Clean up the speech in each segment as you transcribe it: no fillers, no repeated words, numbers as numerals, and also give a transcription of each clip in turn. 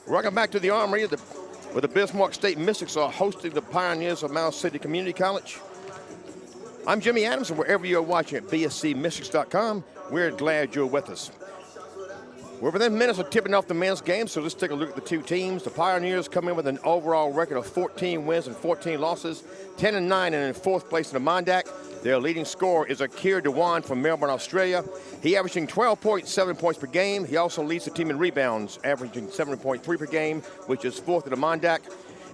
Welcome back to the Armory, where the Bismarck State Mystics are hosting the Pioneers of Miles City Community College. I'm Jimmy Adams, and wherever you're watching at bscmystics.com, we're glad you're with us. We're within minutes of tipping off the men's game, so let's take a look at the two teams. The Pioneers come in with an overall record of 14 wins and 14 losses, 10-9, and in fourth place in the Mondac. Their leading scorer is Akir Dewan from Melbourne, Australia. He averaging 12.7 points per game. He also leads the team in rebounds, averaging 7.3 per game, which is fourth in the Mondac.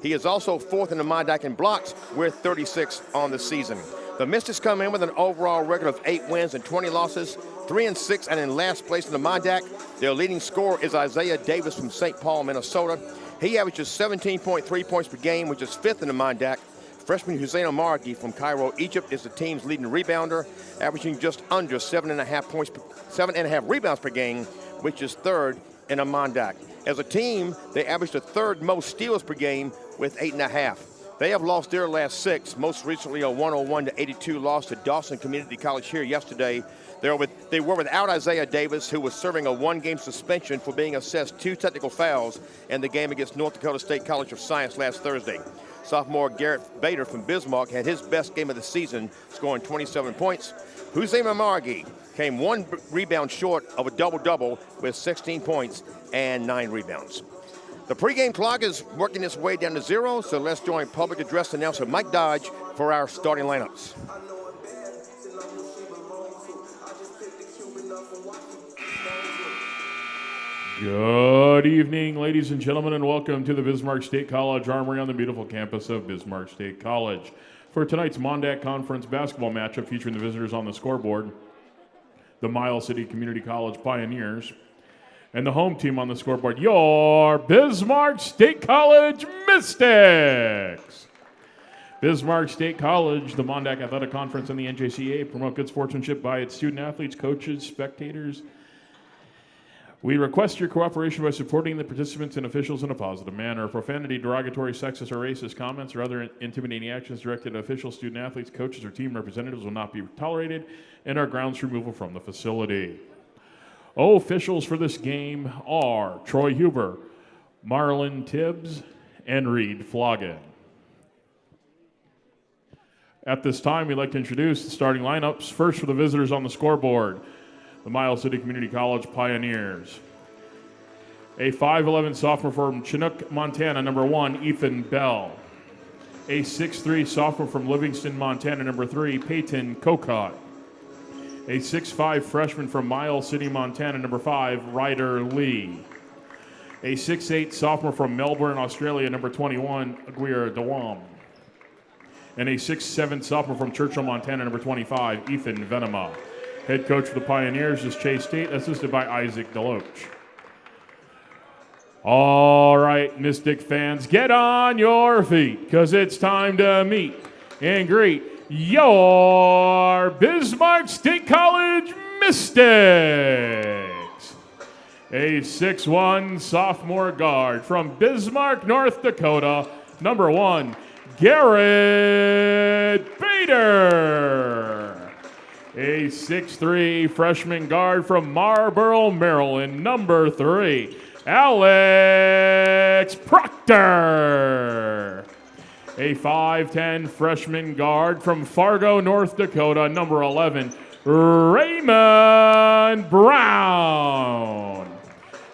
He is also fourth in the Mondac in blocks, with 36 on the season. The Mystics come in with an overall record of 8 wins and 20 losses, 3-6, and in last place in the Mondac. Their leading scorer is Isaiah Davis from St. Paul, Minnesota. He averages 17.3 points per game, which is fifth in the Mondac. Freshman Hussein Omargi from Cairo, Egypt, is the team's leading rebounder, averaging just under 7.5 rebounds per game, which is third in a Mondac. As a team, they average the third most steals per game with 8.5. They have lost their last 6, most recently a 101-82 loss to Dawson Community College here yesterday. They were without Isaiah Davis, who was serving a 1-game suspension for being assessed 2 technical fouls in the game against North Dakota State College of Science last Thursday. Sophomore Garrett Bader from Bismarck had his best game of the season, scoring 27 points. Hussein Omargi came 1 rebound short of a double-double with 16 points and 9 rebounds. The pregame clock is working its way down to 0, so let's join public address announcer Mike Dodge for our starting lineups. Good evening, ladies and gentlemen, and welcome to the Bismarck State College Armory on the beautiful campus of Bismarck State College. For tonight's Mondac Conference basketball matchup featuring the visitors on the scoreboard, the Miles City Community College Pioneers, and the home team on the scoreboard, your Bismarck State College Mystics. Bismarck State College, the Mondac Athletic Conference, and the NJCAA promote good sportsmanship by its student athletes, coaches, spectators. We request your cooperation by supporting the participants and officials in a positive manner. Profanity, derogatory, sexist, or racist comments or other intimidating actions directed at officials, student athletes, coaches, or team representatives will not be tolerated and are grounds for removal from the facility. Officials for this game are Troy Huber, Marlon Tibbs, and Reed Floggin. At this time, we'd like to introduce the starting lineups. First for the visitors on the scoreboard, the Miles City Community College Pioneers. A 5'11 sophomore from Chinook, Montana, number 1, Ethan Bell. A 6'3 sophomore from Livingston, Montana, number 3, Peyton Kokot. A 6'5 freshman from Miles City, Montana, number 5, Ryder Lee. A 6'8 sophomore from Melbourne, Australia, number 21, Aguirre Dewam. And a 6'7 sophomore from Churchill, Montana, number 25, Ethan Venema. Head coach for the Pioneers is Chase State, assisted by Isaac Deloach. All right, Mystic fans, get on your feet, because it's time to meet and greet your Bismarck State College Mystics. A 6'1 sophomore guard from Bismarck, North Dakota, number 1, Garrett Bader. A 6'3 freshman guard from Marlboro, Maryland, number 3, Alex Proctor. A 5'10 freshman guard from Fargo, North Dakota, number 11, Raymond Brown.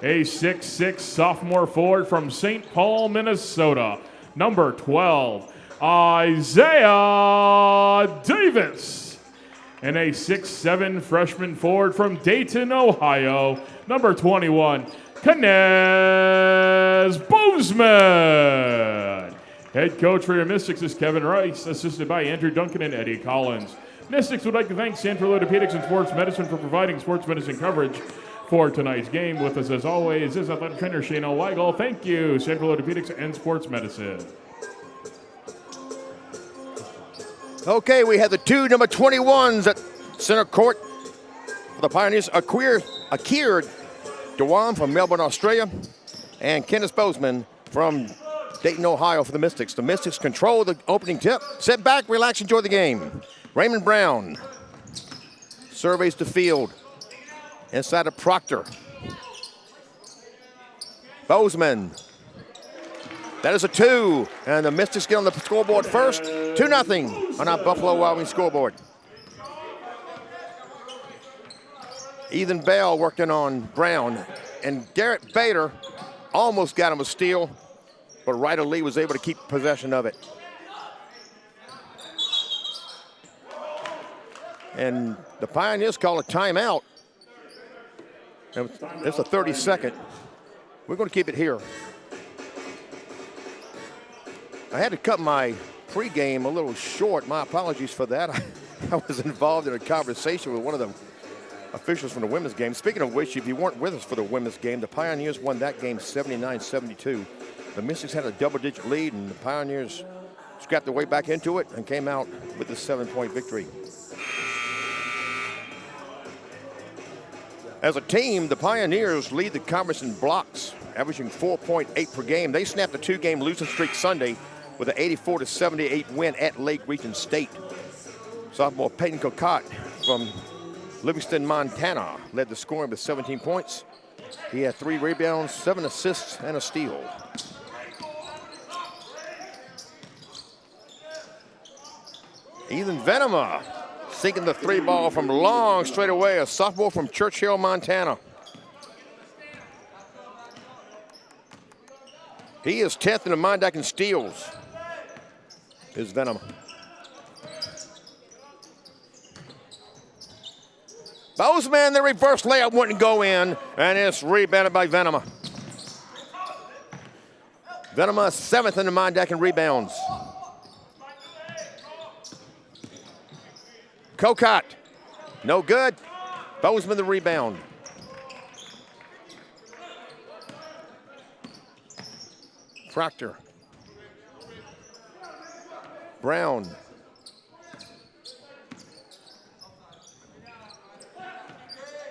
A 6'6 sophomore forward from St. Paul, Minnesota, number 12, Isaiah Davis. And a 6'7 freshman forward from Dayton, Ohio, number 21, Knez Bozeman. Head coach for your Mystics is Kevin Rice, assisted by Andrew Duncan and Eddie Collins. Mystics would like to thank Sanford Orthopedics and Sports Medicine for providing sports medicine coverage for tonight's game. With us, as always, is athletic trainer Shane O'Weigel. Thank you, Sanford Orthopedics and Sports Medicine. Okay, we have the 2 number 21s at center court for the Pioneers. Akir Dewan from Melbourne, Australia, and Kenneth Bozeman from Dayton, Ohio for the Mystics. The Mystics control the opening tip. Sit back, relax, enjoy the game. Raymond Brown surveys the field inside of Proctor. Bozeman. That is a 2, and the Mystics get on the scoreboard first. 2-0 on our Buffalo Wild Wings scoreboard. Ethan Bell working on Brown, and Garrett Bader almost got him a steal, but Ryder Lee was able to keep possession of it. And the Pioneers call a timeout. It's a 30-second. We're going to keep it here. I had to cut my pregame a little short. My apologies for that. I was involved in a conversation with one of the officials from the women's game. Speaking of which, if you weren't with us for the women's game, the Pioneers won that game 79-72. The Mystics had a double-digit lead, and the Pioneers scrapped their way back into it and came out with a 7-point victory. As a team, the Pioneers lead the conference in blocks, averaging 4.8 per game. They snapped a 2-game losing streak Sunday with an 84-78 win at Lake Region State. Sophomore Peyton Cocotte from Livingston, Montana, led the scoring with 17 points. He had 3 rebounds, 7 assists, and a steal. Ethan Venema sinking the 3 ball from long straight away, a sophomore from Churchill, Montana. He is 10th in the Mondack in steals, is Venema. Bozeman, the reverse layup wouldn't go in, and it's rebounded by Venema. Venema 7th in the Mondack in rebounds. Cocotte, no good. Bozeman the rebound. Proctor. Brown.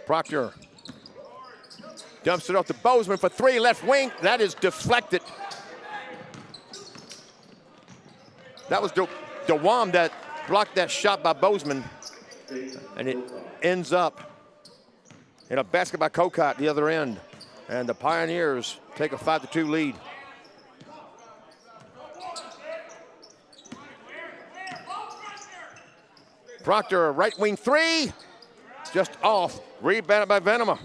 Proctor dumps it off to Bozeman for 3, left wing. That is deflected. That was DeWam that blocked that shot by Bozeman, and it ends up in a basket by Cocotte the other end, and the Pioneers take a 5-2 lead. Proctor, right wing 3, just off, rebounded by Venema.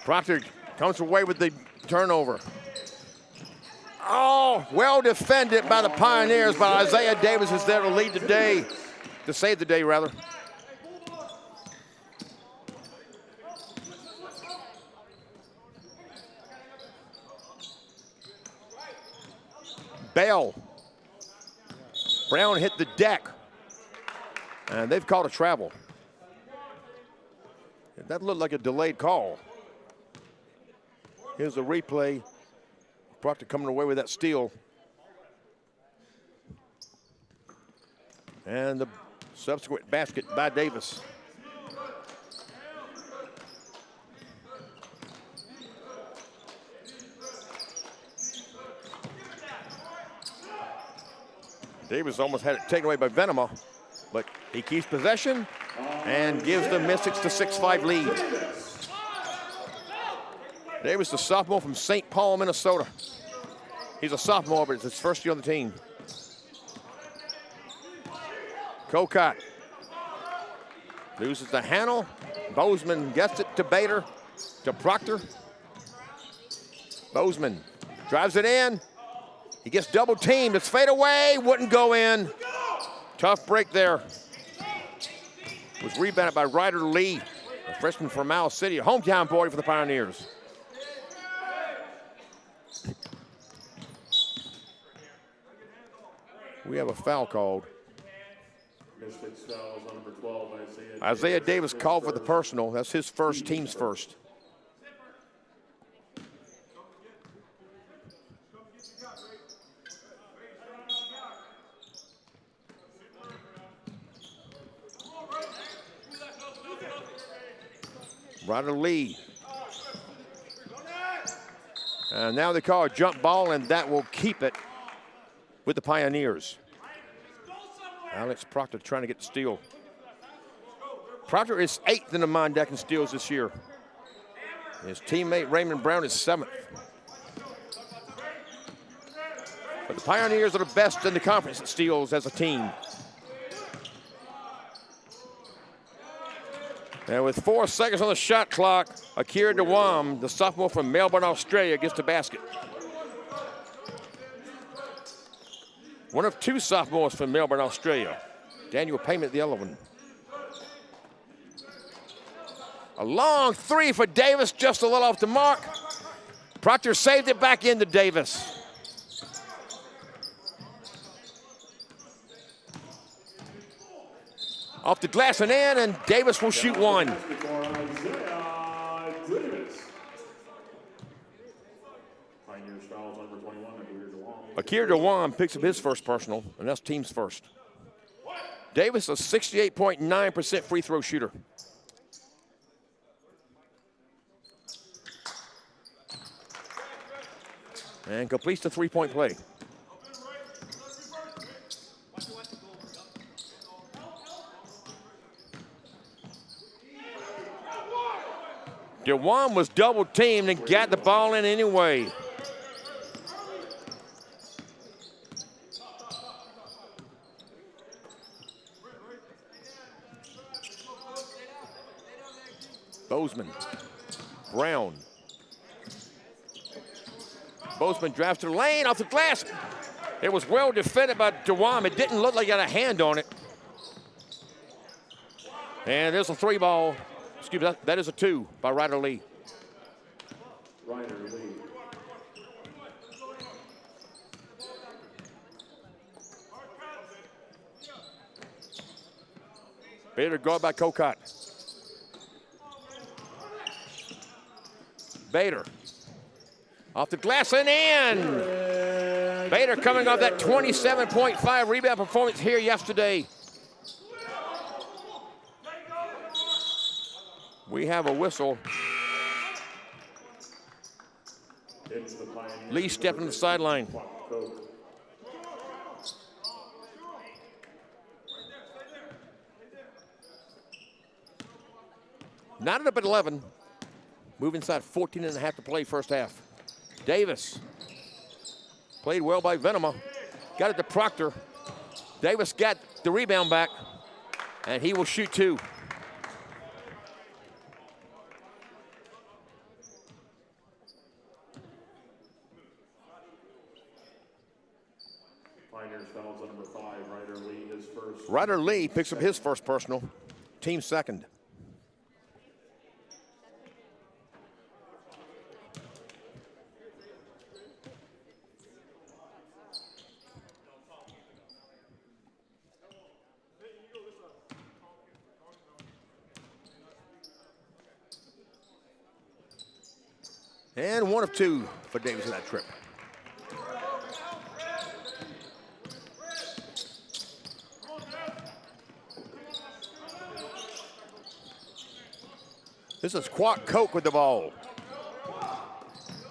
Proctor comes away with the turnover. Oh, well defended by the Pioneers, but Isaiah Davis is there to lead the day, to save the day, rather. Bell. Brown hit the deck, and they've called a travel. That looked like a delayed call. Here's the replay. Proctor coming away with that steal. And the subsequent basket by Davis. Davis almost had it taken away by Venema, but he keeps possession and gives the Mystics the 6-5 lead. Davis, the sophomore from St. Paul, Minnesota. He's a sophomore, but it's his first year on the team. Cocotte loses the handle. Bozeman gets it to Bader, to Proctor. Bozeman drives it in. He gets double teamed. It's fade away, wouldn't go in. Tough break there. Was rebounded by Ryder Lee, a freshman from Miles City, a hometown boy for the Pioneers. We have a foul called. Number 12, Isaiah Davis called for the personal. That's his first, team's first. Ryder Lee. And now they call a jump ball, and that will keep it with the Pioneers. Alex Proctor trying to get the steal. Proctor is 8th in the Mondeck in steals this year. His teammate Raymond Brown is 7th. But the Pioneers are the best in the conference at steals as a team. And with 4 seconds on the shot clock, Akira Dewam, the sophomore from Melbourne, Australia, gets the basket. One of 2 sophomores from Melbourne, Australia. Daniel Payment, the other one. A long 3 for Davis, just a little off the mark. Proctor saved it back into Davis. Off the glass and in, and Davis will shoot 1. Akira Dewam picks up his first personal, and that's team's first. Davis, a 68.9% free throw shooter. And completes the three-point play. Dewam was double teamed and got the ball in anyway. Bozeman, Brown. Bozeman drives to the lane, off the glass. It was well defended by Dewam. It didn't look like he had a hand on it. And there's a 3 ball. Excuse me, that is a 2 by Ryder Lee. Ryder Lee. Bader guard by Kokot. Bader. Off the glass and in. Bader coming off that 27.5 rebound performance here yesterday. We have a whistle. Lee stepping to the sideline. Knotted up at 11. Move inside 14 and a half to play first half. Davis. Played well by Venema. Got it to Proctor. Davis got the rebound back, and he will shoot 2. Ryder Lee picks up his first personal, team second. And 1 of 2 for Davis in that trip. This is Kwok Koch with the ball.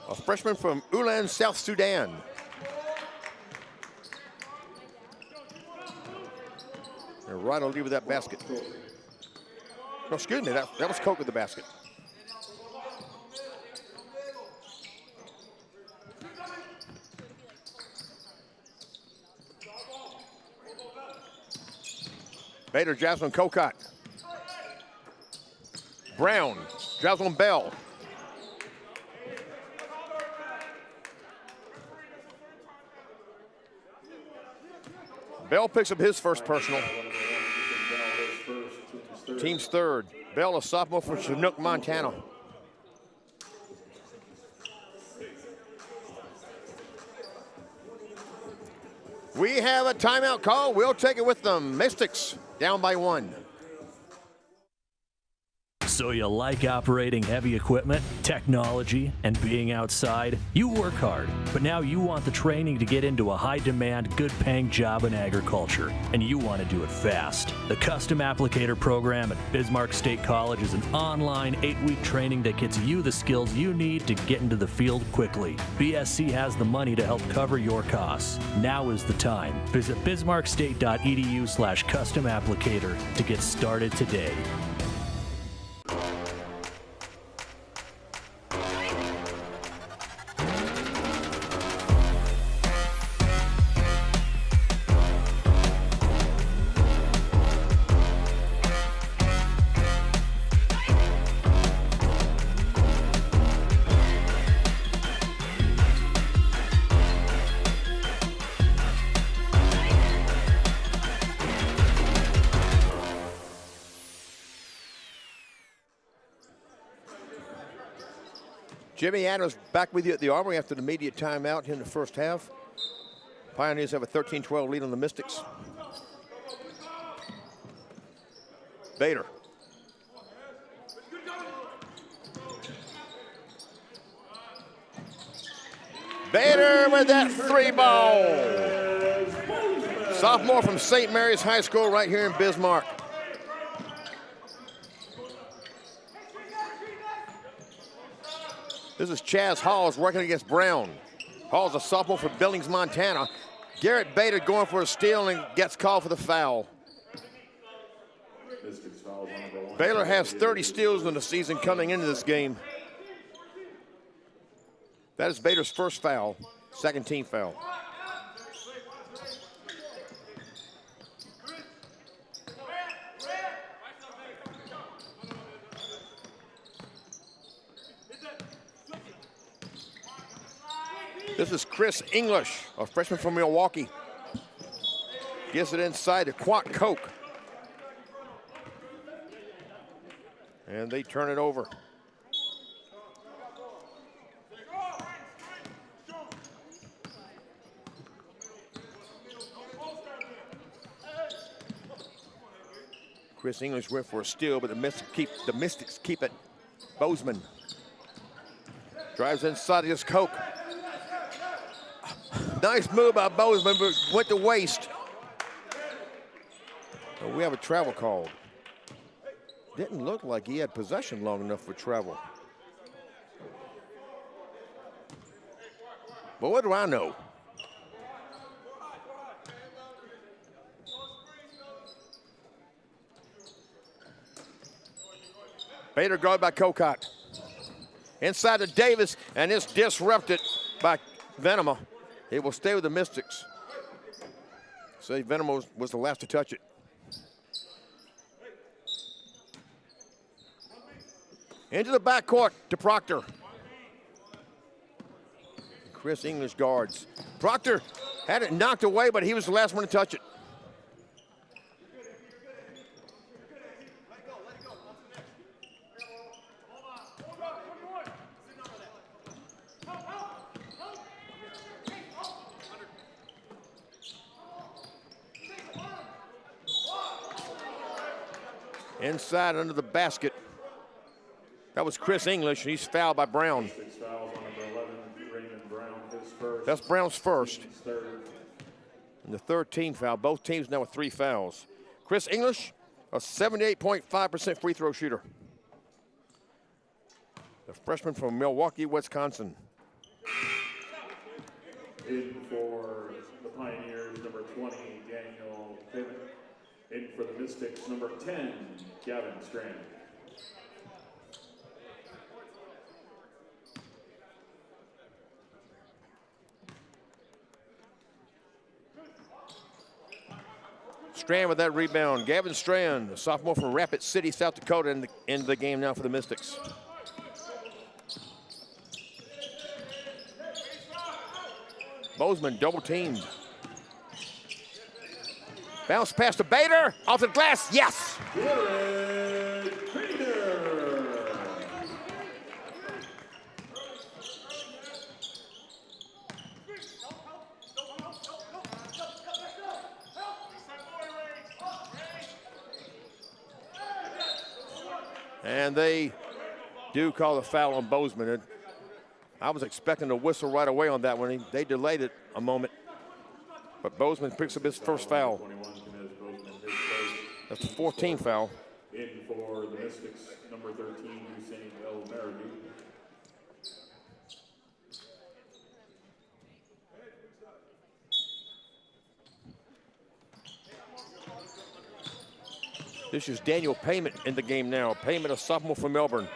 A freshman from Ulan, South Sudan. And right on lead with that basket. No, excuse me, that was Koch with the basket. Bader drives on Kokot. Brown drives on Bell. Bell picks up his first personal. Team's third. Bell, a sophomore from Chinook, Montana. We have a timeout call. We'll take it with them. Mystics down by 1. So you like operating heavy equipment, technology, and being outside? You work hard, but now you want the training to get into a high-demand, good-paying job in agriculture, and you want to do it fast. The Custom Applicator program at Bismarck State College is an online 8-week training that gets you the skills you need to get into the field quickly. BSC has the money to help cover your costs. Now is the time. Visit bismarckstate.edu/customapplicator to get started today. Jimmy Adams back with you at the Armory after the immediate timeout here in the first half. Pioneers have a 13-12 lead on the Mystics. Bader. Bader with that 3-ball. Sophomore from St. Mary's High School right here in Bismarck. This is Chaz Halls working against Brown. Hall's a sophomore for Billings, Montana. Garrett Bader going for a steal and gets called for the foul. Baylor has 30 steals in the season coming into this game. That is Bader's first foul, second team foul. This is Chris English, a freshman from Milwaukee. Gets it inside to Quat Koch. And they turn it over. Chris English went for a steal, but the Mystics keep it. Bozeman drives inside against Koch. Nice move by Bozeman, but went to waste. Oh, we have a travel called. Didn't look like he had possession long enough for travel. But what do I know? Bader guarded by Kokot. Inside to Davis, and it's disrupted by Venema. It will stay with the Mystics. So Venema was the last to touch it. Into the backcourt to Proctor. Chris English guards. Proctor had it knocked away, but he was the last one to touch it. Inside under the basket. That was Chris English, and he's fouled by Brown. 6 fouls on number 11, Raymond Brown, his first. That's Brown's first. Third. And the third team foul. Both teams now with 3 fouls. Chris English, a 78.5% free throw shooter. The freshman from Milwaukee, Wisconsin. In for the Pioneers, number 20, Daniel Piven. In for the Mystics, number 10, Gavin Strand. Strand with that rebound. Gavin Strand, a sophomore from Rapid City, South Dakota, in the game now for the Mystics. Bozeman double teamed. Bounce pass to Bader, off the glass, yes! And they do call the foul on Bozeman. I was expecting a whistle right away on that one. They delayed it a moment. But Bozeman picks up his first foul. That's the 14th foul. In for the Mystics, number 13, Hussein El Meridi. This is Daniel Payment in the game now. Payment, a sophomore from Melbourne.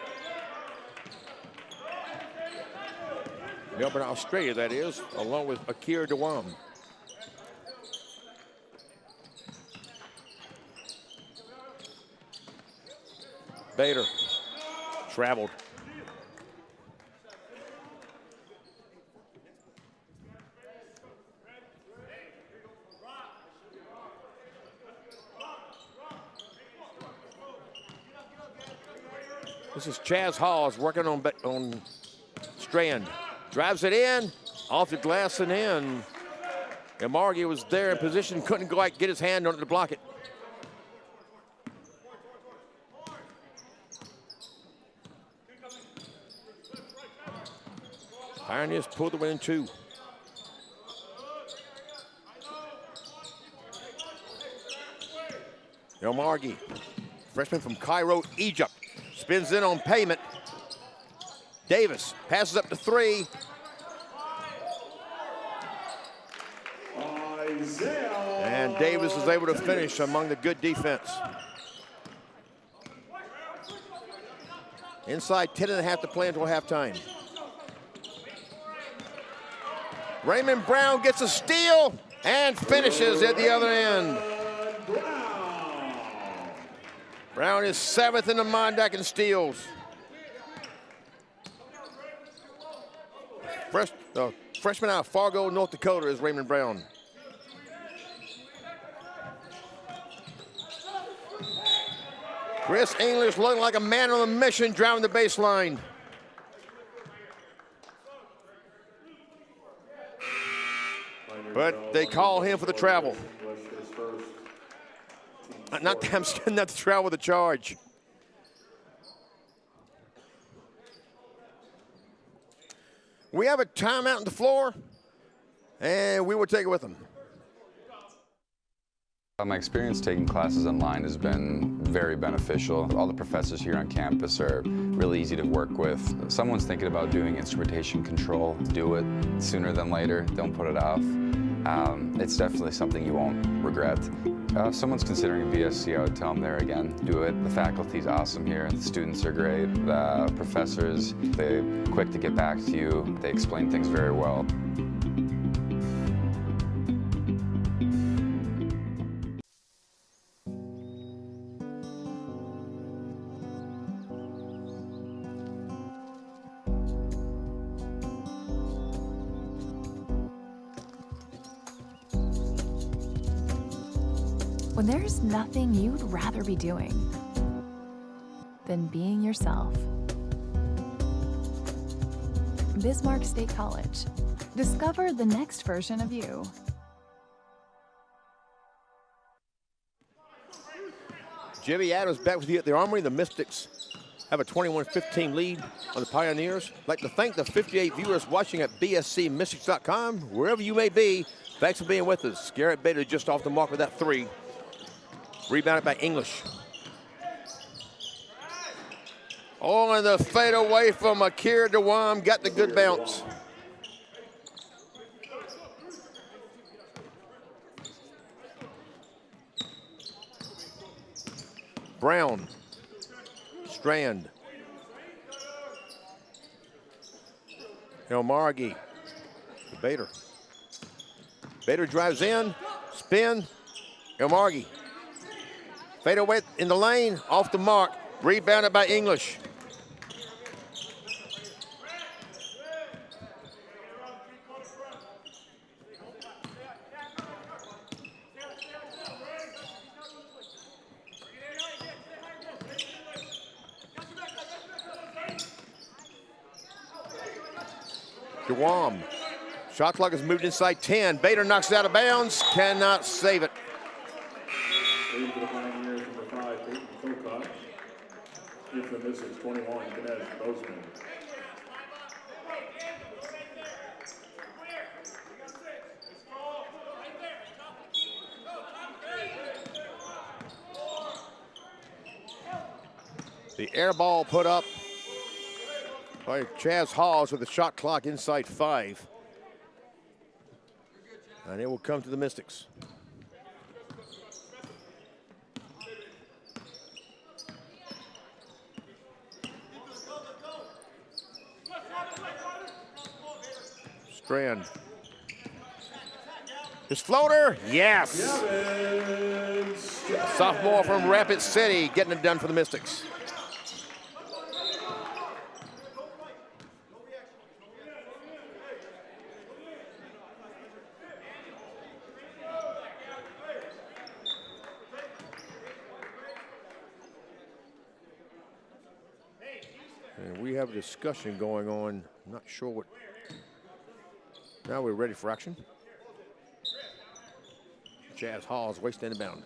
Melbourne, Australia, that is, along with Akira Dewam. Bader traveled. This is Chaz Hawes working on Strand. Drives it in, off the glass and in. And Margie was there in position, couldn't quite get his hand on it to block it. Pioneers pulled the win 2. El Margie, freshman from Cairo, Egypt, spins in on Payment. Davis passes up to 3. And Davis is able to finish among the good defense. Inside 10.5 to play until halftime. Raymond Brown gets a steal and finishes at the other end. Brown is 7th in the Mondack in steals. Freshman out of Fargo, North Dakota is Raymond Brown. Chris English looking like a man on a mission, driving the baseline. But they call him for the travel. Not the travel, the charge. We have a timeout on the floor, and we will take it with them. My experience taking classes online has been very beneficial. All the professors here on campus are really easy to work with. If someone's thinking about doing instrumentation control, do it sooner than later. Don't put it off. It's definitely something you won't regret. If someone's considering a BSc, I would tell them there again, do it. The faculty's awesome here, the students are great. The professors, they're quick to get back to you. They explain things very well. When there's nothing you'd rather be doing than being yourself. Bismarck State College. Discover the next version of you. Jimmy Adams back with you at the Armory. The Mystics have a 21-15 lead on the Pioneers. I'd like to thank the 58 viewers watching at bscmystics.com. Wherever you may be, thanks for being with us. Garrett Bader just off the mark with that 3. Rebounded by English. Oh, and the fade away from Akira Dewam got the good bounce. Brown, Strand, El Margie, Bader. Bader drives in, spin, El Margie. Fade away in the lane, off the mark, rebounded by English. Dewam, shot clock has moved inside 10. Bader knocks it out of bounds, cannot save it. If the Mystics 21, Ganesh Bozeman. The air ball put up by Chaz Hawes with the shot clock inside 5. And it will come to the Mystics. Strand. His floater, yes. Sophomore from Rapid City getting it done for the Mystics. And we have a discussion going on. I'm not sure what. Now we're ready for action. Jazz Hall's wasting the bound.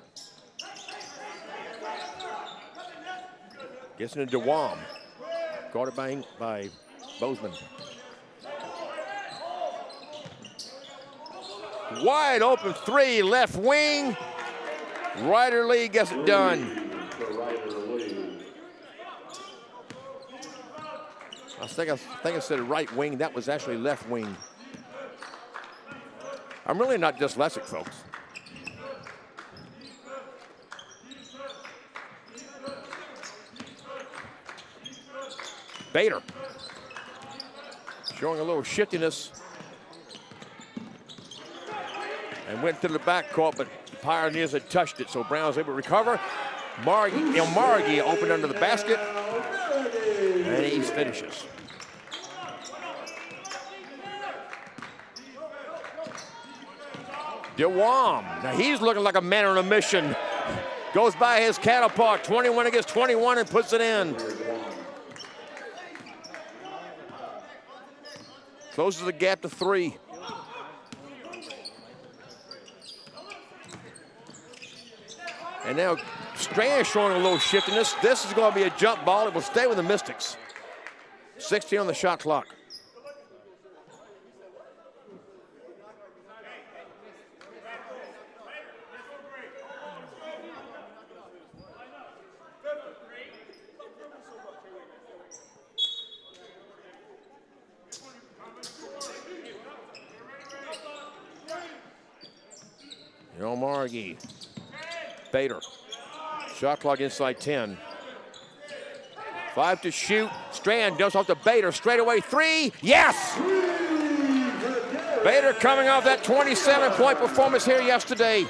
Gets into DeWam. Guarded by Bozeman. Wide open three, left wing. Ryder Lee gets it done. I think I said right wing. That was actually left wing. I'm really not dyslexic, folks. Bader showing a little shiftiness and went to the backcourt, but the Pioneers had touched it, so Brown was able to recover. Margie opened under the basket, and he finishes. DeWam, now he's looking like a man on a mission. Goes by his counterpart, 21 against 21, and puts it in. Closes the gap to 3. And now Strand showing a little shiftiness. This is going to be a jump ball. It will stay with the Mystics. 60 on the shot clock. Margie. Bader. Shot clock inside 10. 5 to shoot. Strand dumps off to Bader. Straight away 3. Yes! Bader coming off that 27-point performance here yesterday.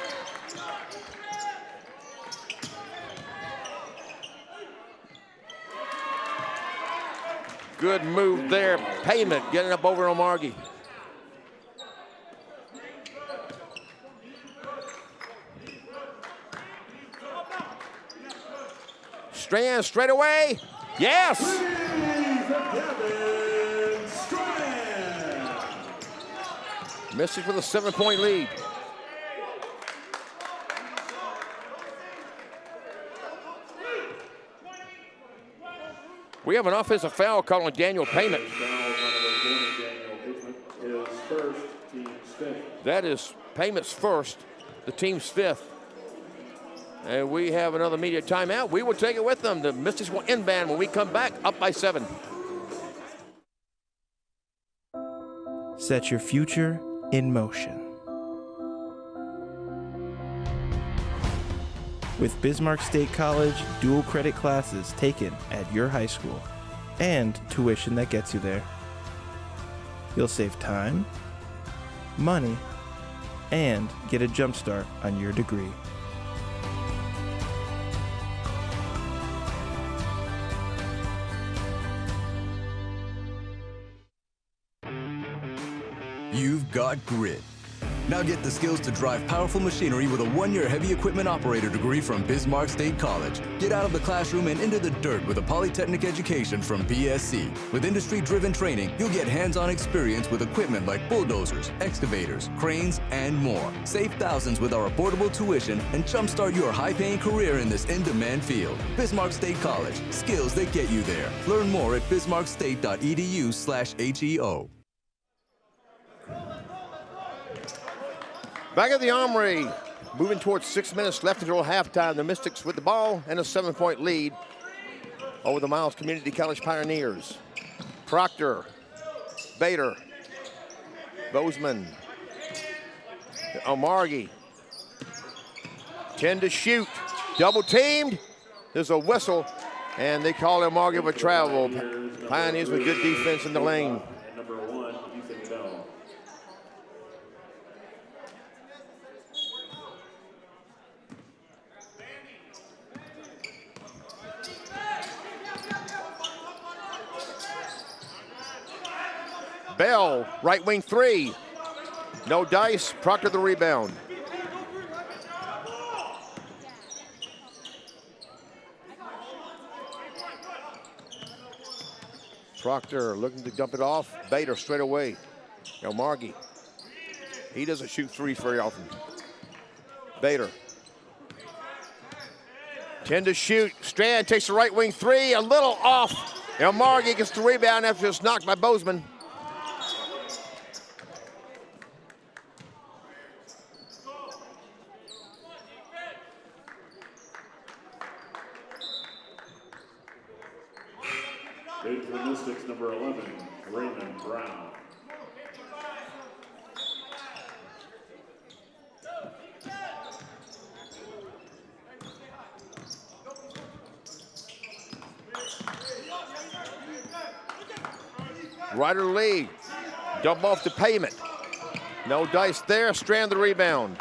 Good move there. Payment getting up over on Margie. Strand straight away. Yes! Mystics with a 7-point lead. We have an offensive foul call on Daniel Payment. That is Payment's first, the team's 5th. And we have another media timeout. We will take it with them. The Mystics will inbound when we come back, up by 7. Set your future in motion. With Bismarck State College, dual credit classes taken at your high school and tuition that gets you there. You'll save time, money, and get a jump start on your degree. You've got grit. Now get the skills to drive powerful machinery with a 1-year heavy equipment operator degree from Bismarck State College. Get out of the classroom and into the dirt with a polytechnic education from BSC. With industry-driven training, you'll get hands-on experience with equipment like bulldozers, excavators, cranes, and more. Save thousands with our affordable tuition and jumpstart your high-paying career in this in-demand field. Bismarck State College. Skills that get you there. Learn more at bismarckstate.edu/HEO. Back at the Armory, moving towards 6 minutes left until halftime. The Mystics with the ball and a 7-point lead over the Miles Community College Pioneers. Proctor, Bader, Bozeman, Margie. 10 to shoot, double teamed. There's a whistle, and they call it Margie for travel. Pioneers with good defense in the lane. Bell, right wing three. No dice, Proctor the rebound. Proctor looking to dump it off. Bader straight away. Now Margie. He doesn't shoot threes very often. Bader. 10 to shoot. Strand takes the right wing three, a little off. Now Margie gets the rebound after it's knocked by Bozeman. Big for Mystics, number 11, Raymond Brown. Ryder Lee, dump off the pavement. No dice there, Strand the rebound.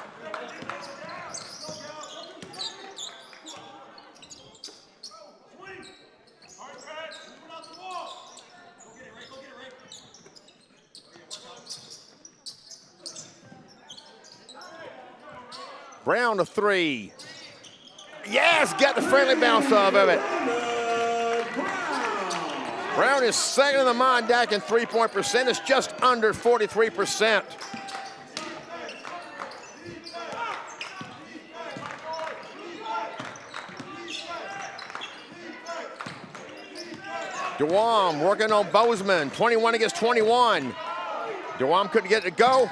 Brown a three. Yes, got the friendly bounce off of it. Brown is second in the Mondack in three-point percentage, just under 43%. DeWam working on Bozeman, 21 against 21. DeWam couldn't get it to go.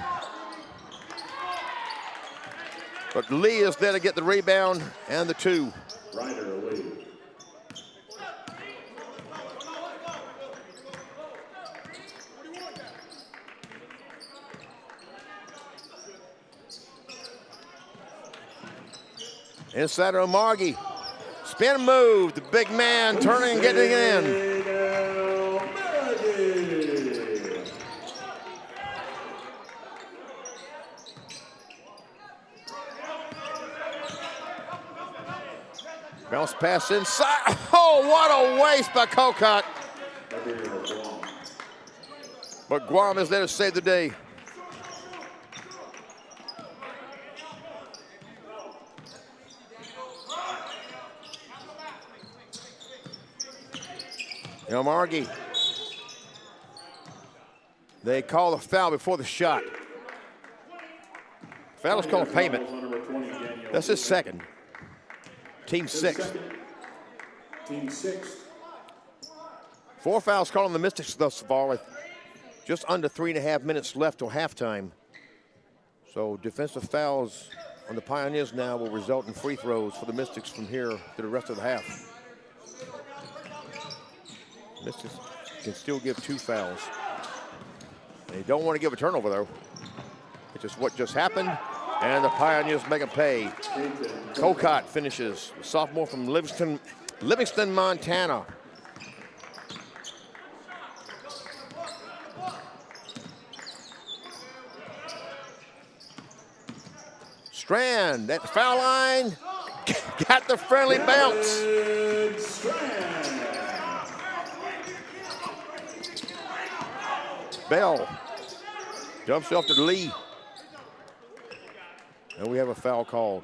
But Lee is there to get the rebound and the two. Ryder Lee. Inside of Margie. Spin move, the big man turning and getting it in. Bounce pass inside. Oh, what a waste by Kokot. But Guam is there to save the day. Margie. They call a foul before the shot. Foul is called payment. That's his second. Team sixth. Team sixth. 4 fouls called on the Mystics thus far with just under 3.5 minutes left till halftime. So defensive fouls on the Pioneers now will result in free throws for the Mystics from here to the rest of the half. Mystics can still give 2 fouls. They don't want to give a turnover though. It's just what just happened, and the Pioneers make a pay. Kokot finishes, sophomore from Livingston, Montana. Strand at the foul line, got the friendly bounce. Bell jumps off to Lee. And we have a foul called.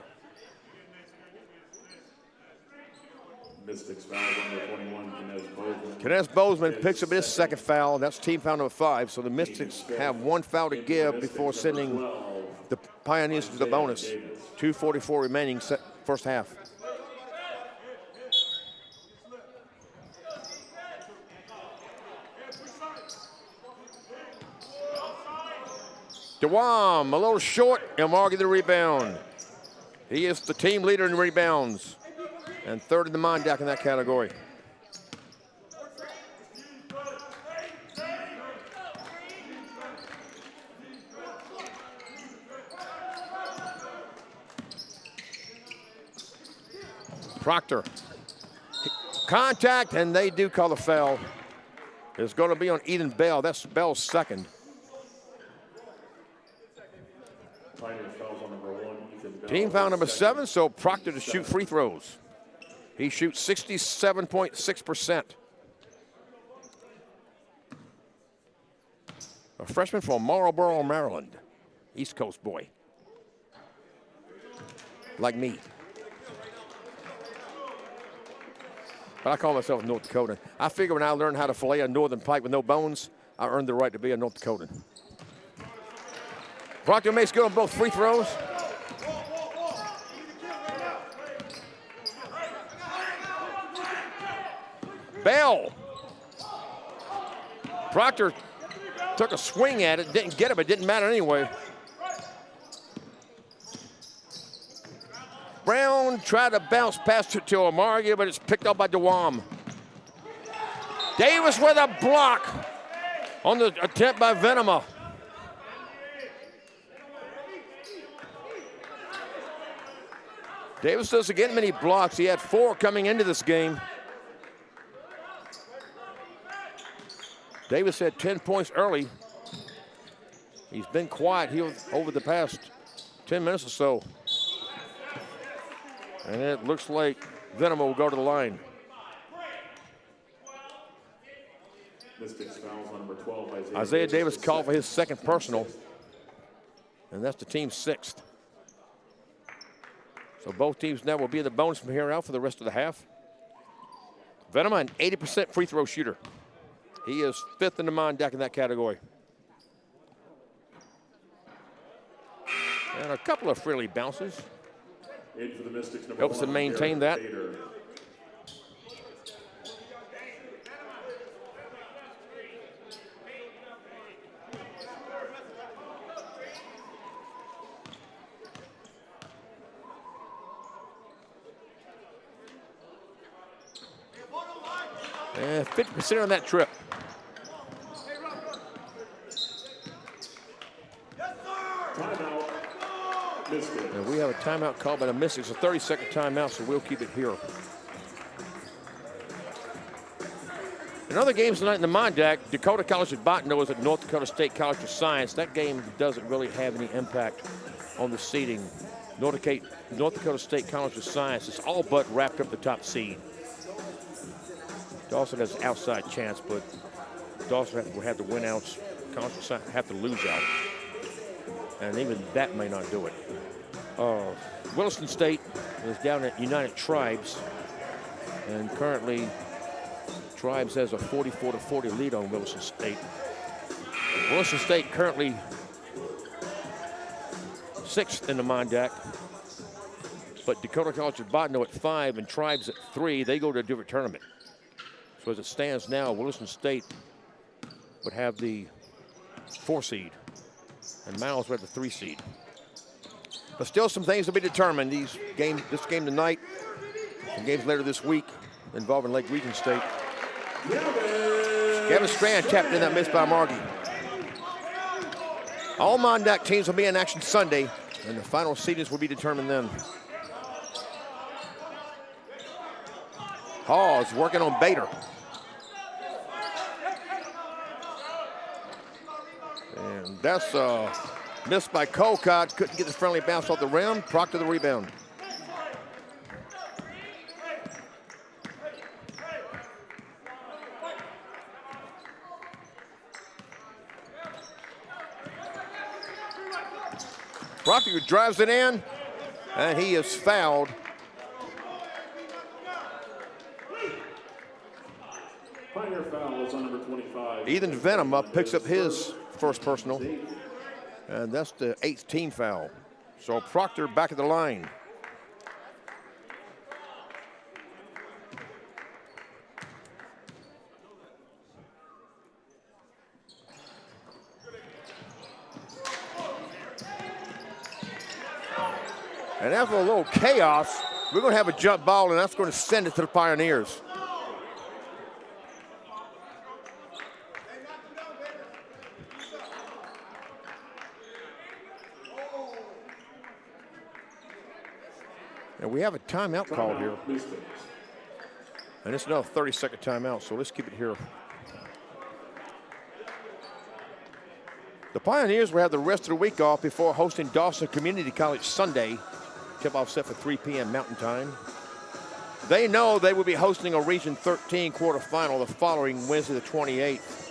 Mystics foul number 21, Kenneth Bozeman. Kenneth Bozeman picks up his second foul. That's team foul number 5. So the Mystics have 1 foul to give before sending the Pioneers to the bonus. 2:44 remaining first half. DeWam, a little short, and Margie the rebound. He is the team leader in rebounds and third in the Mondack in that category. Proctor. Contact, and they do call the foul. It's going to be on Eden Bell. That's Bell's second. Team foul number 7, so Proctor to shoot free throws. He shoots 67.6%. a freshman from Marlboro, Maryland. East Coast boy. Like me. But I call myself North Dakotan. I figure when I learned how to fillet a northern pike with no bones, I earned the right to be a North Dakotan. Proctor makes good on both free throws. Bell. Proctor took a swing at it, didn't get it, but it didn't matter anyway. Brown tried to bounce past it to Omargia, but it's picked up by DeWam. Davis with a block on the attempt by Venema. Davis doesn't get many blocks. He had 4 coming into this game. Davis had 10 points early. He's been quiet here over the past 10 minutes or so. And it looks like Venema will go to the line. Mystics fouls on number 12, Isaiah Davis called for his second personal. And that's the team's 6th. So both teams now will be in the bonus from here out for the rest of the half. Venema, an 80% free throw shooter. He is 5th in the Mondac in that category. And a couple of friendly bounces. For the Mystics, helps them maintain that. And 50% on that trip. And we have a timeout called by the Mystics, a 30-second timeout, so we'll keep it here. In other games tonight in the Mondac, Dakota College at Botano is at North Dakota State College of Science. That game doesn't really have any impact on the seeding. North Dakota State College of Science is all but wrapped up the top seed. Dawson has an outside chance, but Dawson will have to win out. College of Science have to lose out. And even that may not do it. Williston State is down at United Tribes. And currently, Tribes has a 44-40 lead on Williston State. Williston State currently 6th in the Mondac. But Dakota College at Botano at 5 and Tribes at 3. They go to a different tournament. So as it stands now, Williston State would have the 4 seed. And Miles would have the 3 seed. But still some things to be determined. This game tonight, some games later this week involving Lake Region State. Gavin Strand tapped in that miss by Margie. All Mondac teams will be in action Sunday, and the final seedings will be determined then. Hawes working on Bader. And that's missed by Colcott. Couldn't get the friendly bounce off the rim. Proctor the rebound. Proctor drives it in, and he is fouled. Pioneer foul is on number 25. Ethan Venema picks up his first personal, and that's the 8th team foul. So Proctor back at the line. And after a little chaos, we're going to have a jump ball, and that's going to send it to the Pioneers. And we have a timeout called here. And it's another 30-second timeout, so let's keep it here. The Pioneers will have the rest of the week off before hosting Dawson Community College Sunday. Tip-off set for 3 p.m. Mountain Time. They know they will be hosting a Region 13 quarterfinal the following Wednesday the 28th.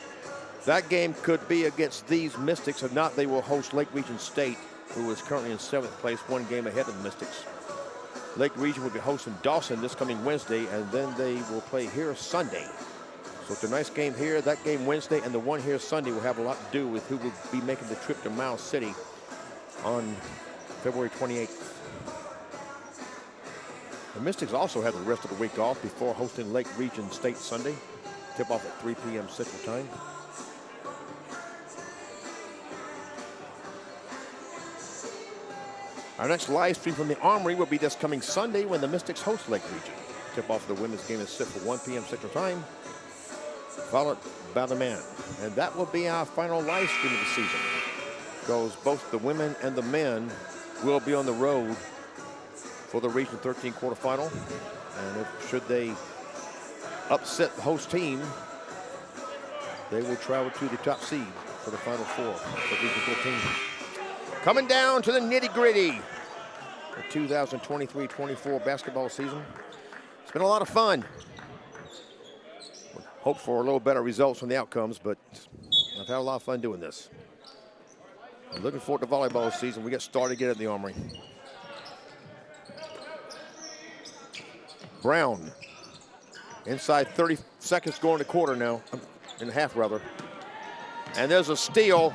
That game could be against these Mystics. If not, they will host Lake Region State, who is currently in 7th place, 1 game ahead of the Mystics. Lake Region will be hosting Dawson this coming Wednesday, and then they will play here Sunday. So it's a nice game here, that game Wednesday, and the one here Sunday will have a lot to do with who will be making the trip to Miles City on February 28th. The Mystics also have the rest of the week off before hosting Lake Region State Sunday. Tip off at 3 p.m. Central Time. Our next live stream from the Armory will be this coming Sunday when the Mystics host Lake Region. Tip off of the women's game is set for 1 p.m. Central Time, followed by the men. And that will be our final live stream of the season, because both the women and the men will be on the road for the Region 13 quarterfinal. And should they upset the host team, they will travel to the top seed for the Final Four for Region 13. Coming down to the nitty-gritty, the 2023-24 basketball season. It's been a lot of fun. Hope for a little better results from the outcomes, but I've had a lot of fun doing this. I'm looking forward to volleyball season. We get started again at the Armory. Brown, inside 30 seconds going to quarter now, in half rather. And there's a steal.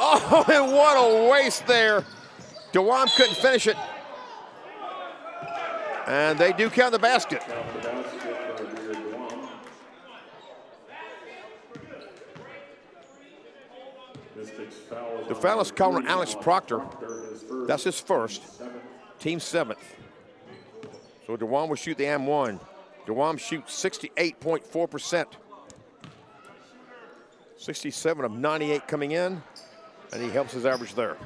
Oh, and what a waste there. DeWam couldn't finish it. And they do count the basket. The foul is called on Alex Proctor. That's his first. Team 7th. So DeWam will shoot the M1. DeWam shoots 68.4%. 67 of 98 coming in, and he helps his average there.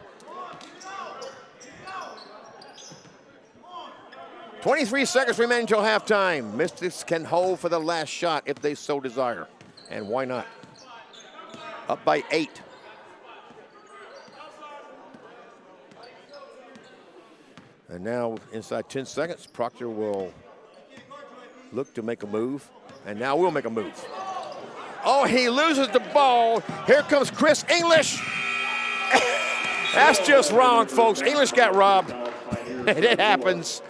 23 seconds remain until halftime. Mystics can hold for the last shot if they so desire. And why not? Up by 8. And now inside 10 seconds, Proctor will look to make a move. And now we'll make a move. Oh, he loses the ball. Here comes Chris English. That's just wrong, folks. English got robbed. And it happens.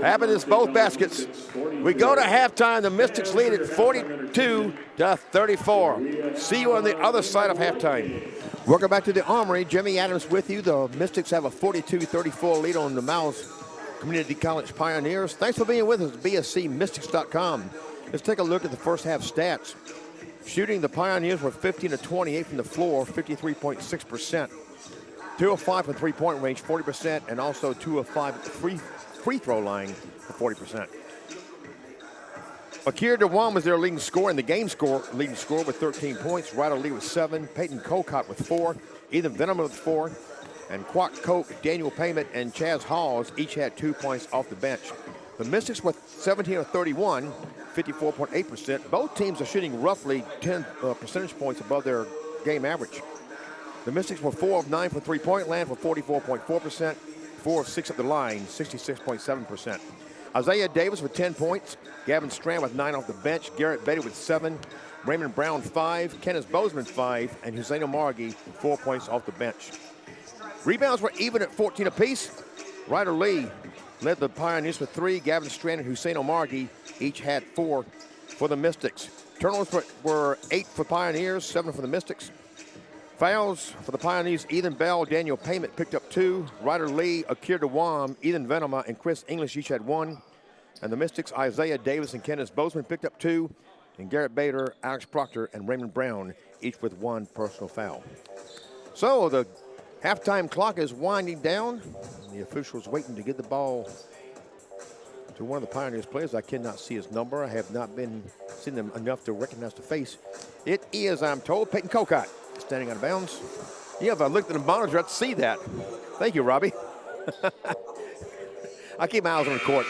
Happens both baskets. We go to halftime. The Mystics lead at 42-34. See you on the other side of halftime. Welcome back to the Armory. Jimmy Adams with you. The Mystics have a 42-34 lead on the Miles Community College Pioneers. Thanks for being with us at bscmystics.com. Let's take a look at the first half stats. Shooting, the Pioneers were 15-28 from the floor, 53.6%. 2 of 5 from three-point range, 40%, and also 2 of 5 at the free throw line for 40%. Akir DeWam was their leading scorer in the game leading scorer with 13 points. Ryder Lee with 7. Peyton Colcott with 4. Ethan Venom with 4. And Quack Coke, Daniel Payment, and Chaz Hawes each had 2 points off the bench. The Mystics with 17 of 31, 54.8%. Both teams are shooting roughly 10 percentage points above their game average. The Mystics were 4 of 9 from three-point land for 44.4%. 4 of 6 at the line, 66.7%. Isaiah Davis with 10 points. Gavin Strand with 9 off the bench. Garrett Betty with 7. Raymond Brown 5. Kenneth Bozeman 5. And Hussein Omargi 4 points off the bench. Rebounds were even at 14 apiece. Ryder Lee led the Pioneers with 3. Gavin Strand and Hussein Omargi each had 4 for the Mystics. Turnovers were 8 for Pioneers, 7 for the Mystics. Fouls for the Pioneers, Ethan Bell, Daniel Payment picked up 2. Ryder Lee, Akir DeWam, Ethan Venema, and Chris English each had 1. And the Mystics, Isaiah Davis and Kenneth Bozeman picked up 2. And Garrett Bader, Alex Proctor, and Raymond Brown each with 1 personal foul. So the halftime clock is winding down. The officials waiting to get the ball to one of the Pioneers players. I cannot see his number. I have not seen them enough to recognize the face. It is, I'm told, Peyton Colcott. Standing out of bounds. Yeah, if I looked at the monitor, I'd see that. Thank you, Robbie. I keep my eyes on the court.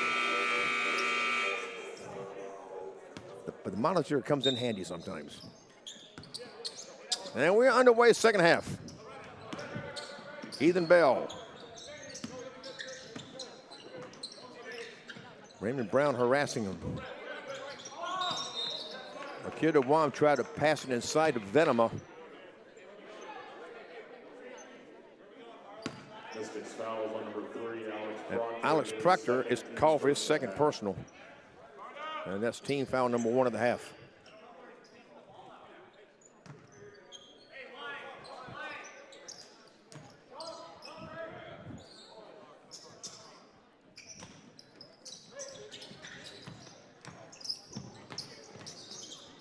But the monitor comes in handy sometimes. And we're underway second half. Ethan Bell. Raymond Brown harassing him. Akira Wam tried to pass it inside to Venema. Mystics foul on number 3, And Alex Proctor is called for his second personal. And that's team foul number 1 of the half.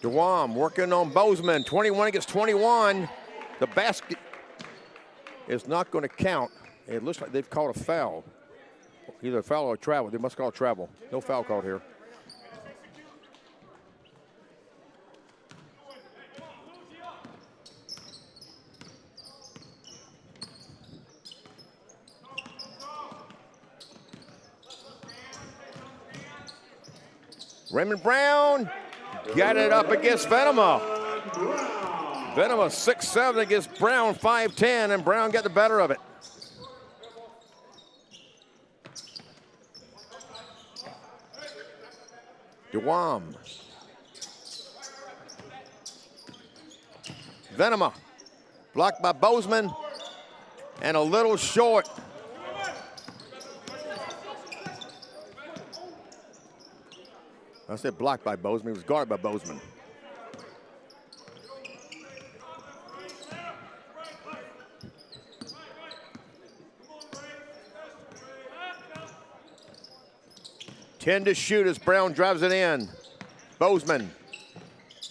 DeWam working on Bozeman, 21 against 21. The basket is not going to count. It looks like they've called a foul. Either a foul or a travel. They must call travel. No foul called here. Raymond Brown got it up against Venema. Venema 6'7" against Brown 5'10", and Brown got the better of it. DeWam. Venema blocked by Bozeman and a little short. I said blocked by Bozeman. He was guarded by Bozeman. Ten to shoot as Brown drives it in. Bozeman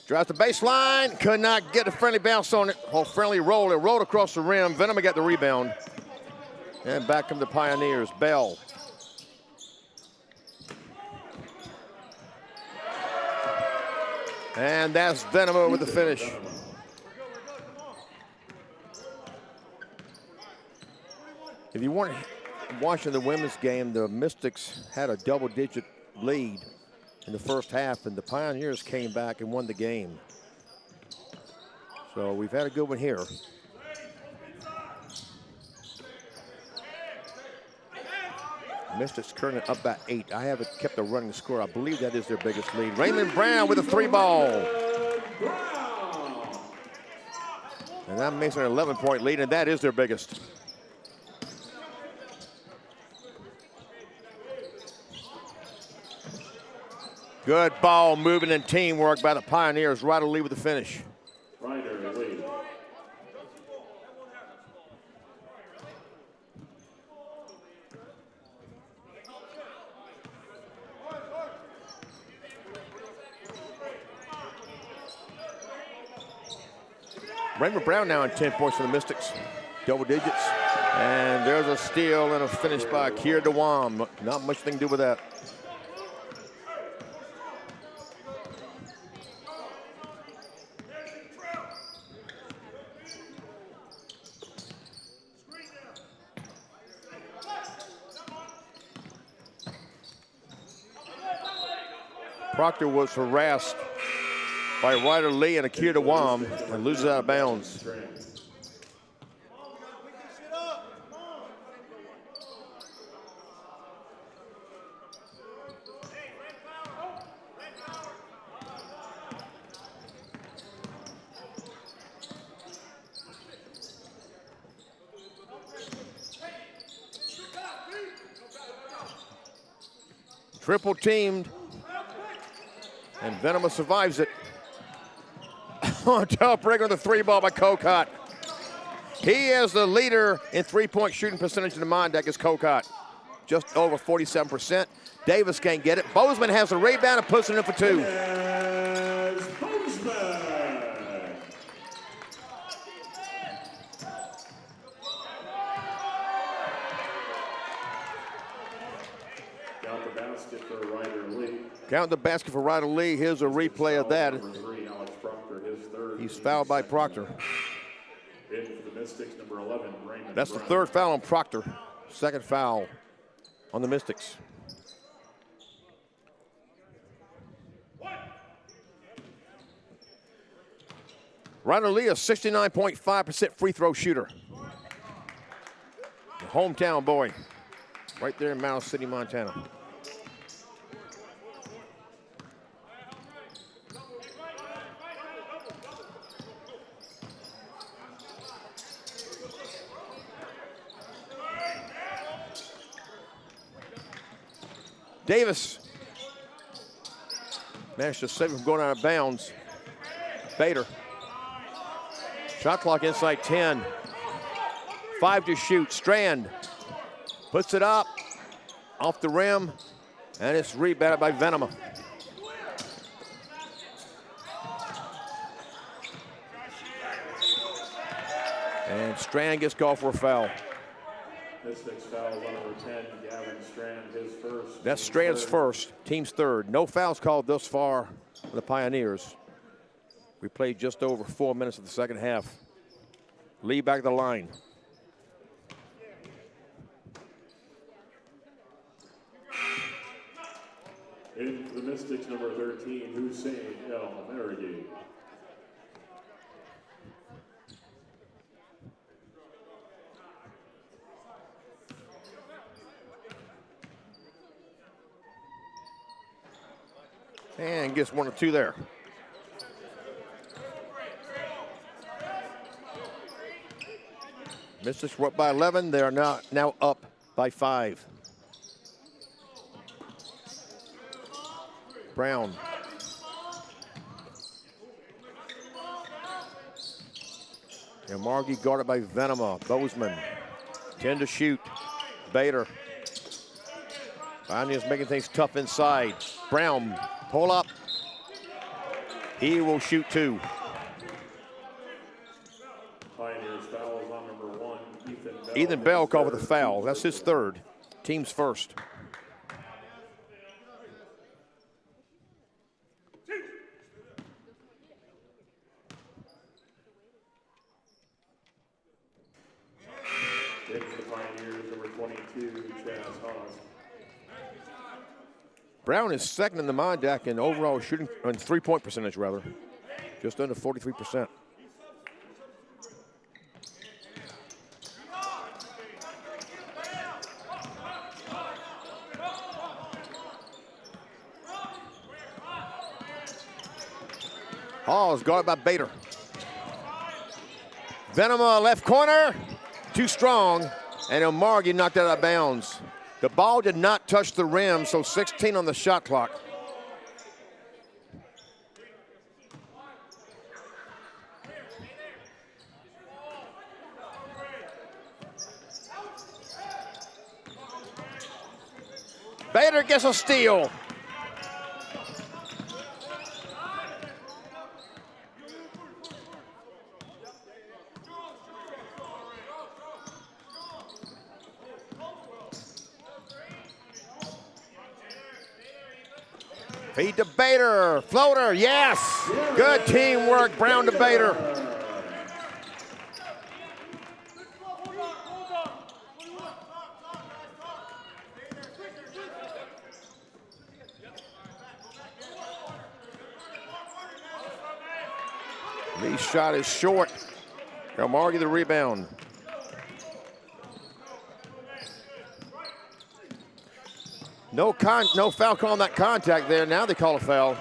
drives the baseline. Could not get a friendly bounce on it. Oh, friendly roll. It rolled across the rim. Venema got the rebound. And back come the Pioneers. Bell. And that's Venema with the finish. If you weren't watching the women's game, the Mystics had a double-digit lead in the first half, and the Pioneers came back and won the game. So we've had a good one here. Mystics currently up by 8. I haven't kept a running score. I believe that is their biggest lead. Raymond Brown with a 3-ball. And that makes it an 11-point lead, and that is their biggest. Good ball moving and teamwork by the Pioneers. Ryder Lee with the finish. Ryder Lee. Raymond Brown now on 10 points for the Mystics. Double digits. And there's a steal and a finish by Kier DeWam. Not much thing to do with that. Proctor was harassed by Ryder Lee and Akira DeWam and loses out of bounds. Triple teamed, and Venema survives it. On top, breaking the 3-ball by Kokot. He is the leader in 3-point shooting percentage in the Mondeck is Kokot. Just over 47%. Davis can't get it. Bozeman has the rebound and puts it in for 2. Count the basket for Ryder Lee. Count the basket for Ryder Lee. Here's a replay of that. Number 3, Alex Proctor, his third. He's fouled by Proctor. In for the Mystics, number 11, Raymond That's the Brown. third foul on Proctor. Second foul on the Mystics. Ryder Lee, a 69.5% free throw shooter. The hometown boy, right there in Miles City, Montana. Davis managed to save him from going out of bounds. Bader. Shot clock inside 10. 5 to shoot. Strand puts it up off the rim, and it's rebounded by Venema. And Strand gets called for a foul. Mystics foul on number 10, Gavin Strand, his first. That's Strand's first, team's third. No fouls called thus far for the Pioneers. We played just over 4 minutes of the second half. Lee back to the line. In for the Mystics, number 13, Hussein El Merigui. And gets 1 or 2 there. Mystics were up by 11. They are now up by 5. Brown. And Margie guarded by Venema. Bozeman. 10 to shoot. Bader. Pioneers making things tough inside. Brown, pull up. He will shoot 2. Pioneers foul is on number 1, Ethan Bell. Ethan Bell called for the foul. That's his third. Team's first. In for the Pioneers, number 22, Chaz Haas. Brown is second in the Mondac in overall shooting, and 3-point percentage rather. Just under 43%. Hall is guarded by Bader. Venema left corner, too strong, and Omargi knocked it out of bounds. The ball did not touch the rim, so 16 on the shot clock. Bader gets a steal. Feed to Bader, floater, yes! Good teamwork, Brown to Bader. Lee's shot is short. Elmargi the rebound. No foul call on that contact there. Now they call a foul.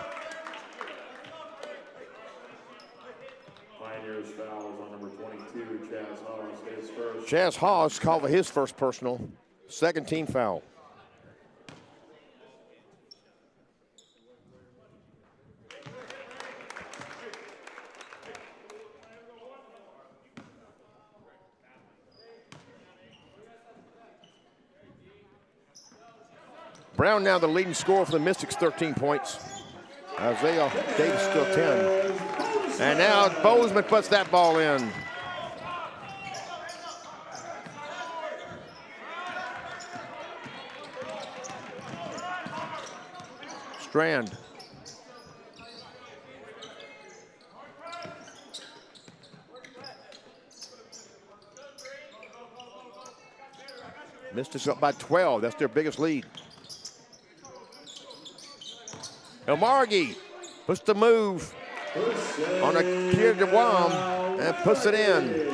Pioneers foul is on number 22, Chaz Haas, his first. Chaz Haas called for his first personal. Second team foul. Brown now the leading scorer for the Mystics, 13 points. Isaiah Davis still 10. And now Bozeman puts that ball in. Strand. Mystics up by 12. That's their biggest lead. Elmargi puts the move on a kid to Wam and puts it in.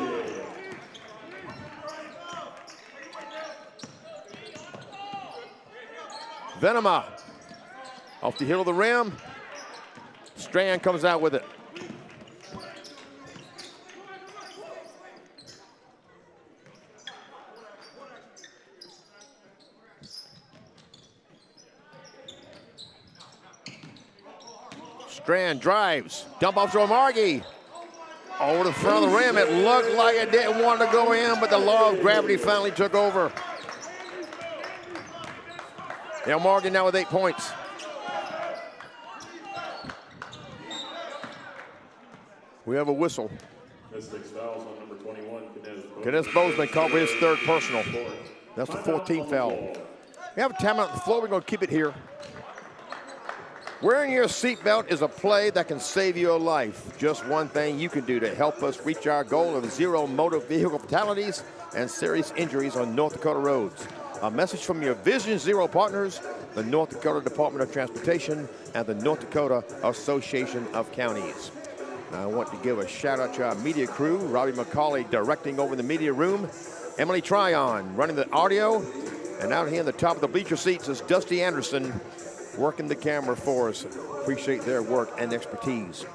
Venema off the heel of the rim. Strand comes out with it. Strand drives. Dump off to Margie. Over the front of the rim. It looked like it didn't want to go in, but the law of gravity finally took over. Margie now with 8 points. We have a whistle. Mystics fouls on number 21, Kenneth Bozeman called for his third personal. That's the 14th foul. We have a timeout on the floor. We're going to keep it here. Wearing your seatbelt is a play that can save your life. Just one thing you can do to help us reach our goal of 0 motor vehicle fatalities and serious injuries on North Dakota roads. A message from your Vision Zero partners, the North Dakota Department of Transportation and the North Dakota Association of Counties. Now I want to give a shout out to our media crew, Robbie McCauley directing over the media room, Emily Tryon running the audio, and out here in the top of the bleacher seats is Dusty Anderson working the camera for us. Appreciate their work and expertise.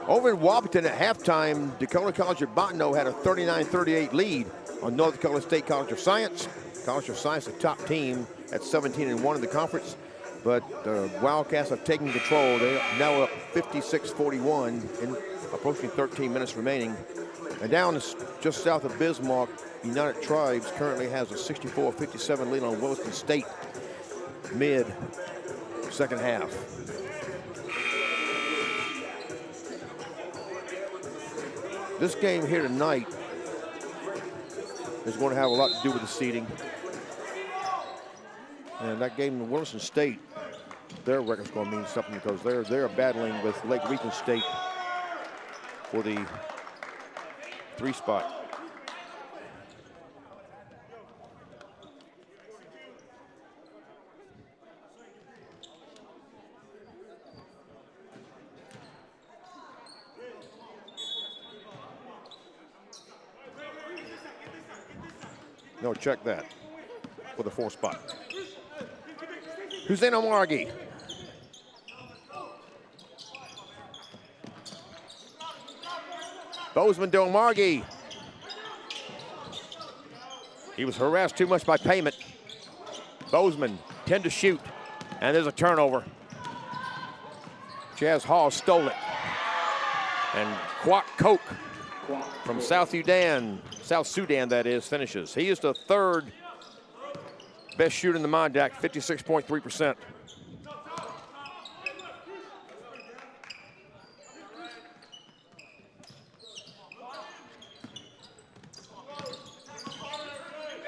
Over in Wapaton at halftime, Dakota College of Bottineau had a 39-38 lead on North Dakota State College of Science. College of Science, the top team at 17-1 in the conference, but the Wildcats have taken control. They're now up 56-41 in approaching 13 minutes remaining. And down just south of Bismarck, United Tribes currently has a 64-57 lead on Williston State mid second half. This game here tonight is going to have a lot to do with the seeding. And that game in Williston State, their record's going to mean something because they're battling with Lake Region State for the 3 spot. No, check that for the 4 spot. Hussein Omargi. Bozeman to Omargi. He was harassed too much by Payment. Bozeman 10 to shoot, and there's a turnover. Chaz Hall stole it. And Kwok Koch from South Sudan that is, finishes. He is the 3rd best shooter in the Mondac, 56.3%.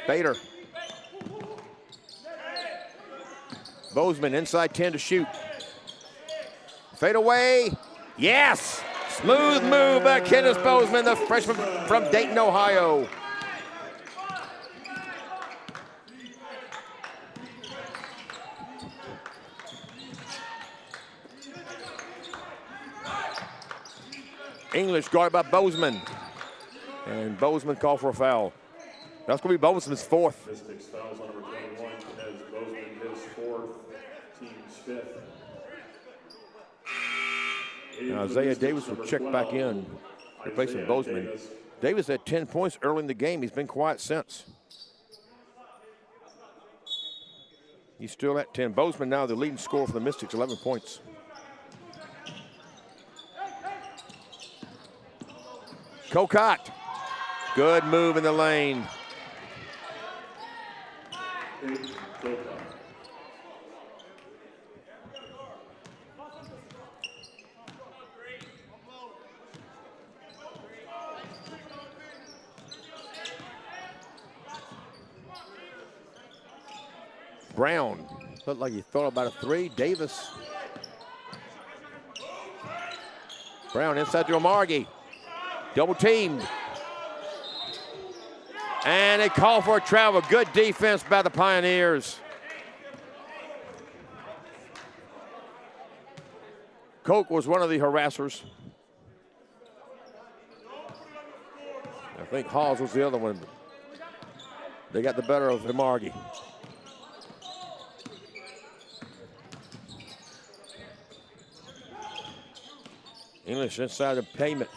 Bader. Bozeman inside 10 to shoot. Fade away. Yes! Smooth move by Kenneth Bozeman, the freshman from Dayton, Ohio. English guarded by Bozeman. And Bozeman called for a foul. That's going to be Bozeman's 4th. Mystics fouls on number 21 as Bozeman his 4th, team's 5th. Now Isaiah Davis will check back in, replacing Bozeman. Davis had 10 points early in the game. He's been quiet since. He's still at 10. Bozeman now the leading scorer for the Mystics, 11 points. Kokot. Good move in the lane. Brown looked like he thought about a 3. Davis. Brown inside to Omargi. Double teamed. And they call for a travel. Good defense by the Pioneers. Koch was one of the harassers. I think Hawes was the other one. They got the better of Omargi. English inside the Payment.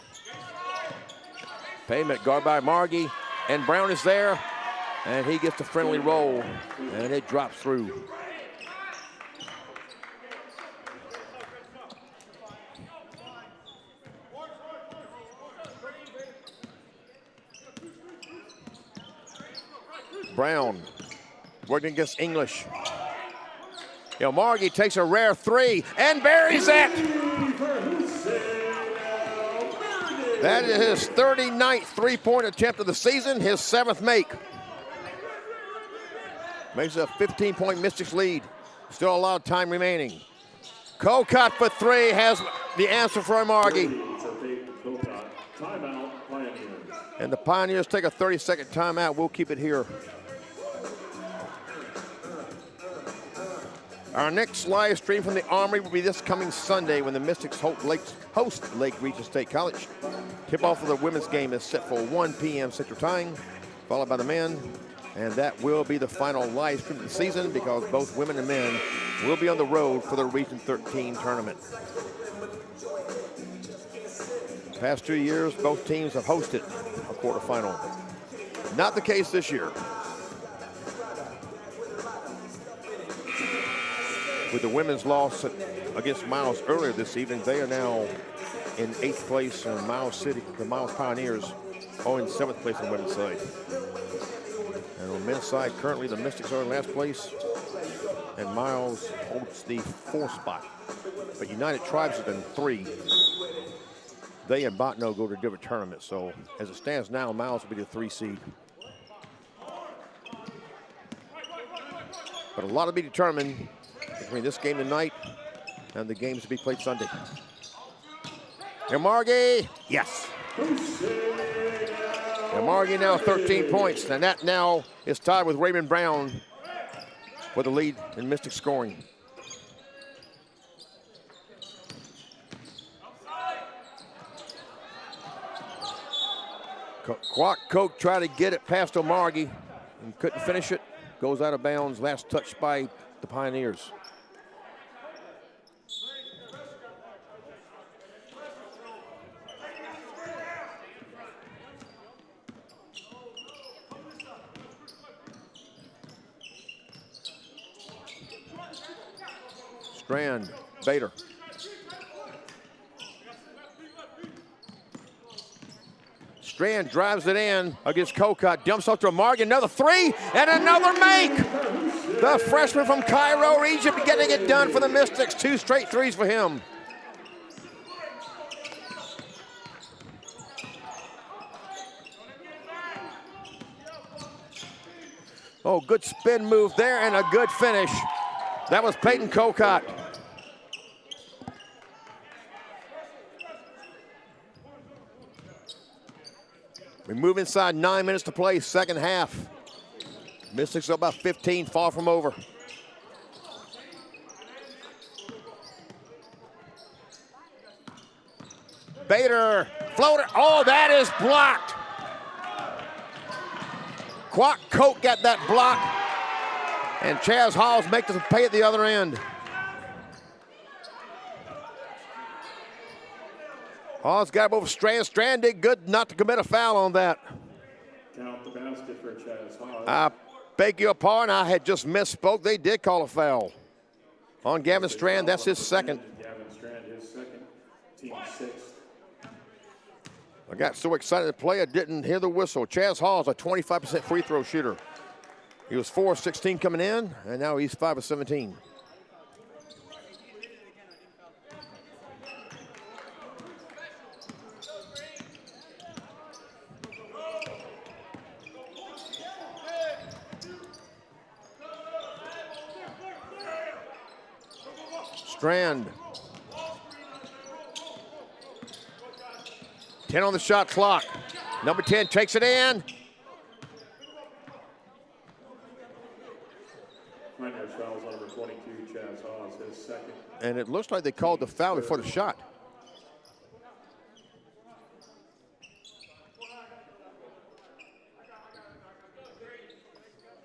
Payment guard by Margie. And Brown is there. And he gets the friendly roll. And it drops through. Brown working against English. Margie takes a rare three and buries it. That is his 39th three-point attempt of the season, his 7th make. Makes a 15-point Mystics lead. Still a lot of time remaining. Cocott for three has the answer for Margie. And the Pioneers take a 30-second timeout. We'll keep it here. Our next live stream from the Armory will be this coming Sunday when the Mystics host Lake Region State College. Tip-off of the women's game is set for 1 p.m. Central Time, followed by the men. And that will be the final live stream of the season because both women and men will be on the road for the Region 13 tournament. The past 2 years, both teams have hosted a quarterfinal. Not the case this year. With the women's loss against Miles earlier this evening, they are now in 8th place, and Miles City, the Miles Pioneers, are in 7th place on the women's side. And on the men's side, currently the Mystics are in last place, and Miles holds the 4th spot. But United Tribes have been 3. They and Botno go to different tournaments, so as it stands now, Miles will be the 3 seed. But a lot to be determined between this game tonight and the games to be played Sunday. Margie, yes. Margie now 13 points, and that now is tied with Raymond Brown for the lead in Mystic scoring. Quack Coke tried to get it past O'Margie and couldn't finish it. Goes out of bounds, last touch by the Pioneers. Strand, Bader. Strand drives it in against Cocott, dumps off to Morgan, another three, and another make. The freshman from Cairo, Egypt, getting it done for the Mystics. 2 straight threes for him. Oh, good spin move there and a good finish. That was Peyton Cocott. We move inside 9 minutes to play, second half. Mystics are about 15, far from over. Bader, floater, oh, that is blocked. Quack Coke got that block, and Chaz Halls makes the pay at the other end. Halls got him over Strand. Strand did good not to commit a foul on that. Count the basket for Chaz Halls. I beg your pardon, I had just misspoke. They did call a foul on Gavin Strand. That's his second. Gavin Strand, his second, team 6th. I got so excited to play, I didn't hear the whistle. Chaz Halls, a 25% free throw shooter. He was 4 of 16 coming in, and now he's 5 of 17. Strand. 10 on the shot clock. Number 10 takes it in. Pioneers fouls on number 22, Chaz Halls, his second. And it looks like they called the foul before the shot.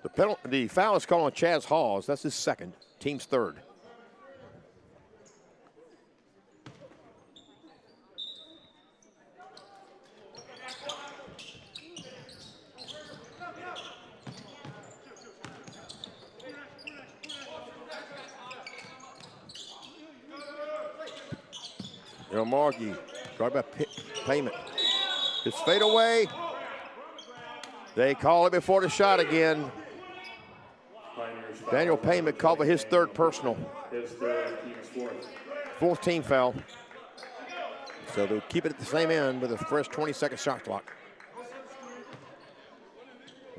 The foul is called on Chaz Halls. That's his second, team's third. Margie, drive by payment. His fadeaway. They call it before the shot again. Daniel Payne called for his third personal. His third, team's fourth. Fourth team foul. So they'll keep it at the same end with a fresh 20-second shot clock.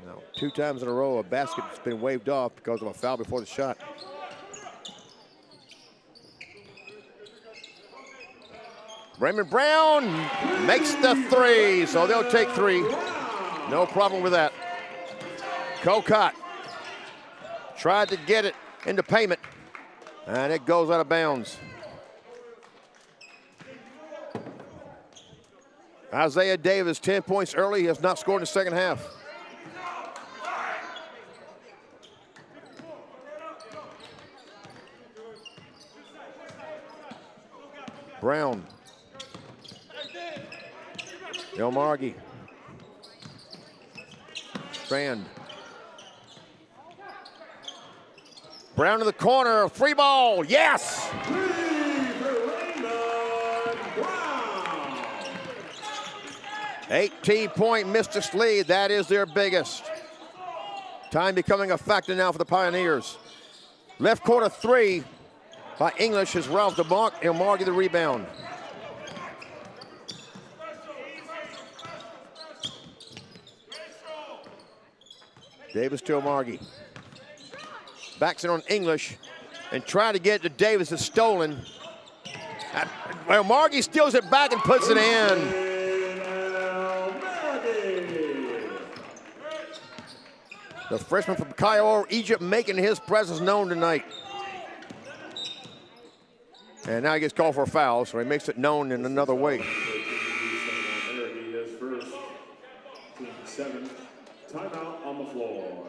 Now, 2 times in a row, a basket's been waved off because of a foul before the shot. Raymond Brown makes the 3, so they'll take 3. No problem with that. Cocott tried to get it into payment, and it goes out of bounds. Isaiah Davis, 10 points early. He has not scored in the second half. Brown. Del Margi. Strand. Brown to the corner, free ball, yes! 18-point Mystics lead, that is their biggest. Time becoming a factor now for the Pioneers. Left corner 3 by English is Ralph DeMarc, and Margi the rebound. Davis to Margi. Backs it on English and trying to get it to Davis. It's stolen. Well, Margi steals it back and puts it in. The freshman from Cairo, Egypt, making his presence known tonight. And now he gets called for a foul, so he makes it known in another way. His first, team 7, timeout on the floor.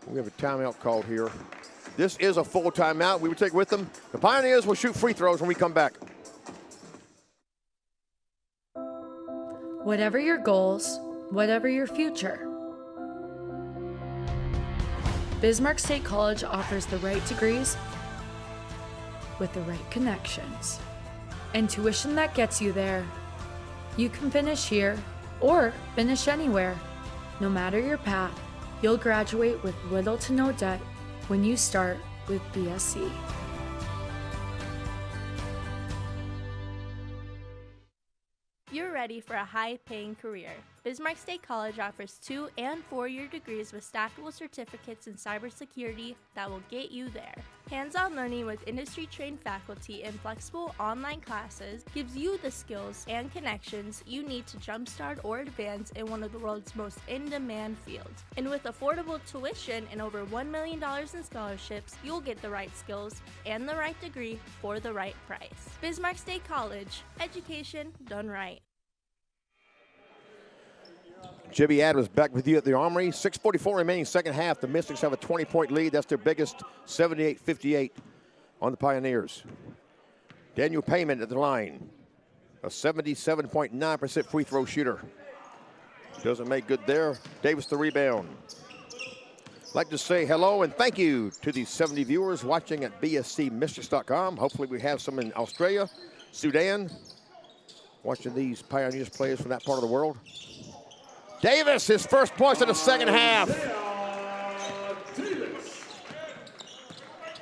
We have a timeout called here. This is a full timeout. We will take with them. The Pioneers will shoot free throws when we come back. Whatever your goals, whatever your future, Bismarck State College offers the right degrees with the right connections and tuition that gets you there. You can finish here or finish anywhere. No matter your path, you'll graduate with little to no debt when you start with BSC. You're ready for a high-paying career. Bismarck State College offers 2- and 4-year degrees with stackable certificates in cybersecurity that will get you there. Hands-on learning with industry-trained faculty and flexible online classes gives you the skills and connections you need to jumpstart or advance in one of the world's most in-demand fields. And with affordable tuition and over $1 million in scholarships, you'll get the right skills and the right degree for the right price. Bismarck State College, education done right. Jimmy Adams back with you at the Armory. 6:44 remaining second half. The Mystics have a 20-point lead. That's their biggest, 78-58 on the Pioneers. Daniel Payman at the line, a 77.9% free throw shooter. Doesn't make good there. Davis the rebound. I'd like to say hello and thank you to the 70 viewers watching at bscmystics.com. Hopefully we have some in Australia, Sudan, watching these Pioneers players from that part of the world. Davis, his first points in the second half.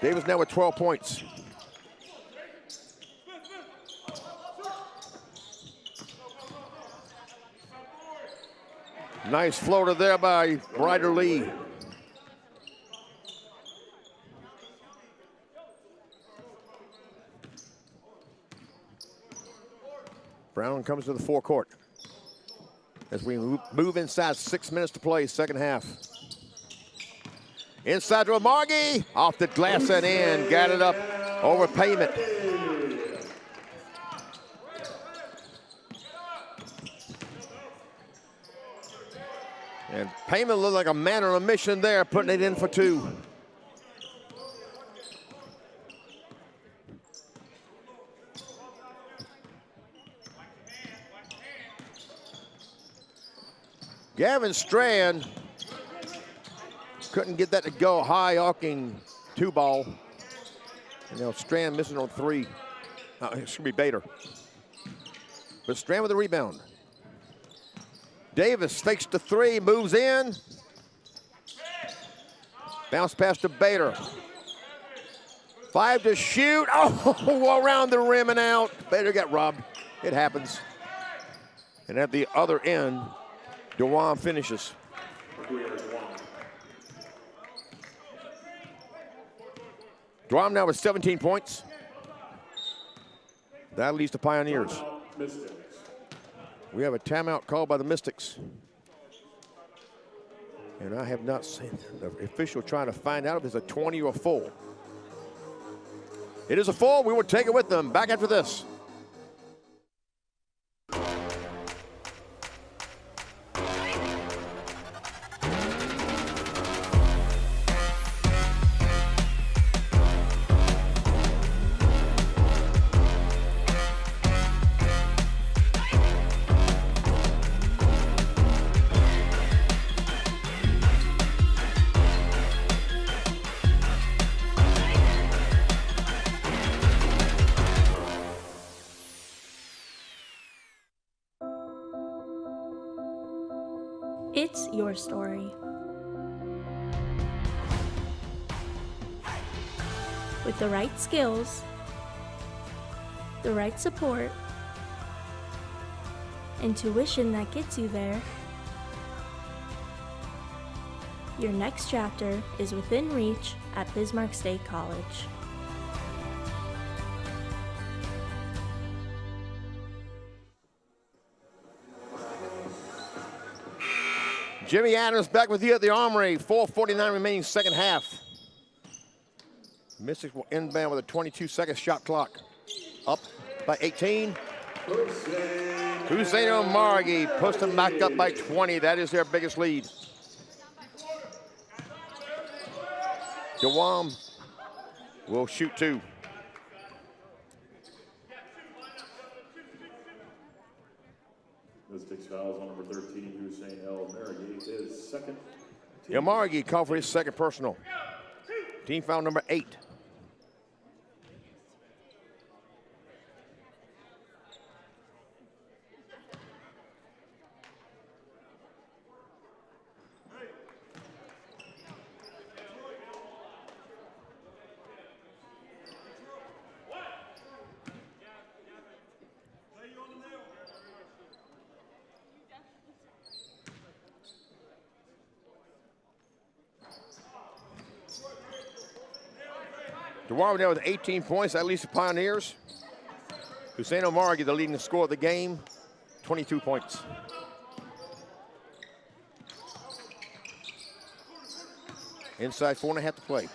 Davis now with 12 points. Nice floater there by Ryder Lee. Brown comes to the forecourt as we move inside, 6 minutes to play, second half. Inside to Margi, off the glass and in, got it up over Payment. And Payment looked like a man on a mission there, putting it in for 2. Gavin Strand couldn't get that to go. High arcing 2-ball. And now Strand missing on 3. It should be Bader. But Strand with the rebound. Davis fakes the 3, moves in. Bounce pass to Bader. 5 to shoot. Oh, around the rim and out. Bader got robbed. It happens. And at the other end, DeWan finishes. DeWan now with 17 points. That leads to Pioneers. We have a timeout called by the Mystics. And I have not seen the official trying to find out if it's a 20 or a full. It is a full. We will take it with them. Back after this. It's your story. With the right skills, the right support, and tuition that gets you there, your next chapter is within reach at Bismarck State College. Jimmy Adams back with you at the Armory. 4:49 remaining second half. Mystics will inbound with a 22-second shot clock. Up by 18. Hussein Omargi puts them back up by 20. That is their biggest lead. DeWan will shoot 2. Mystics fouls on number 13, Hussein El Maraghi, his second. El Maraghi called for his second personal. Team foul number 8. DeWan there with 18 points, at least the Pioneers. Hussein Omargi, the leading scorer of the game, 22 points. Inside 4.5 to play.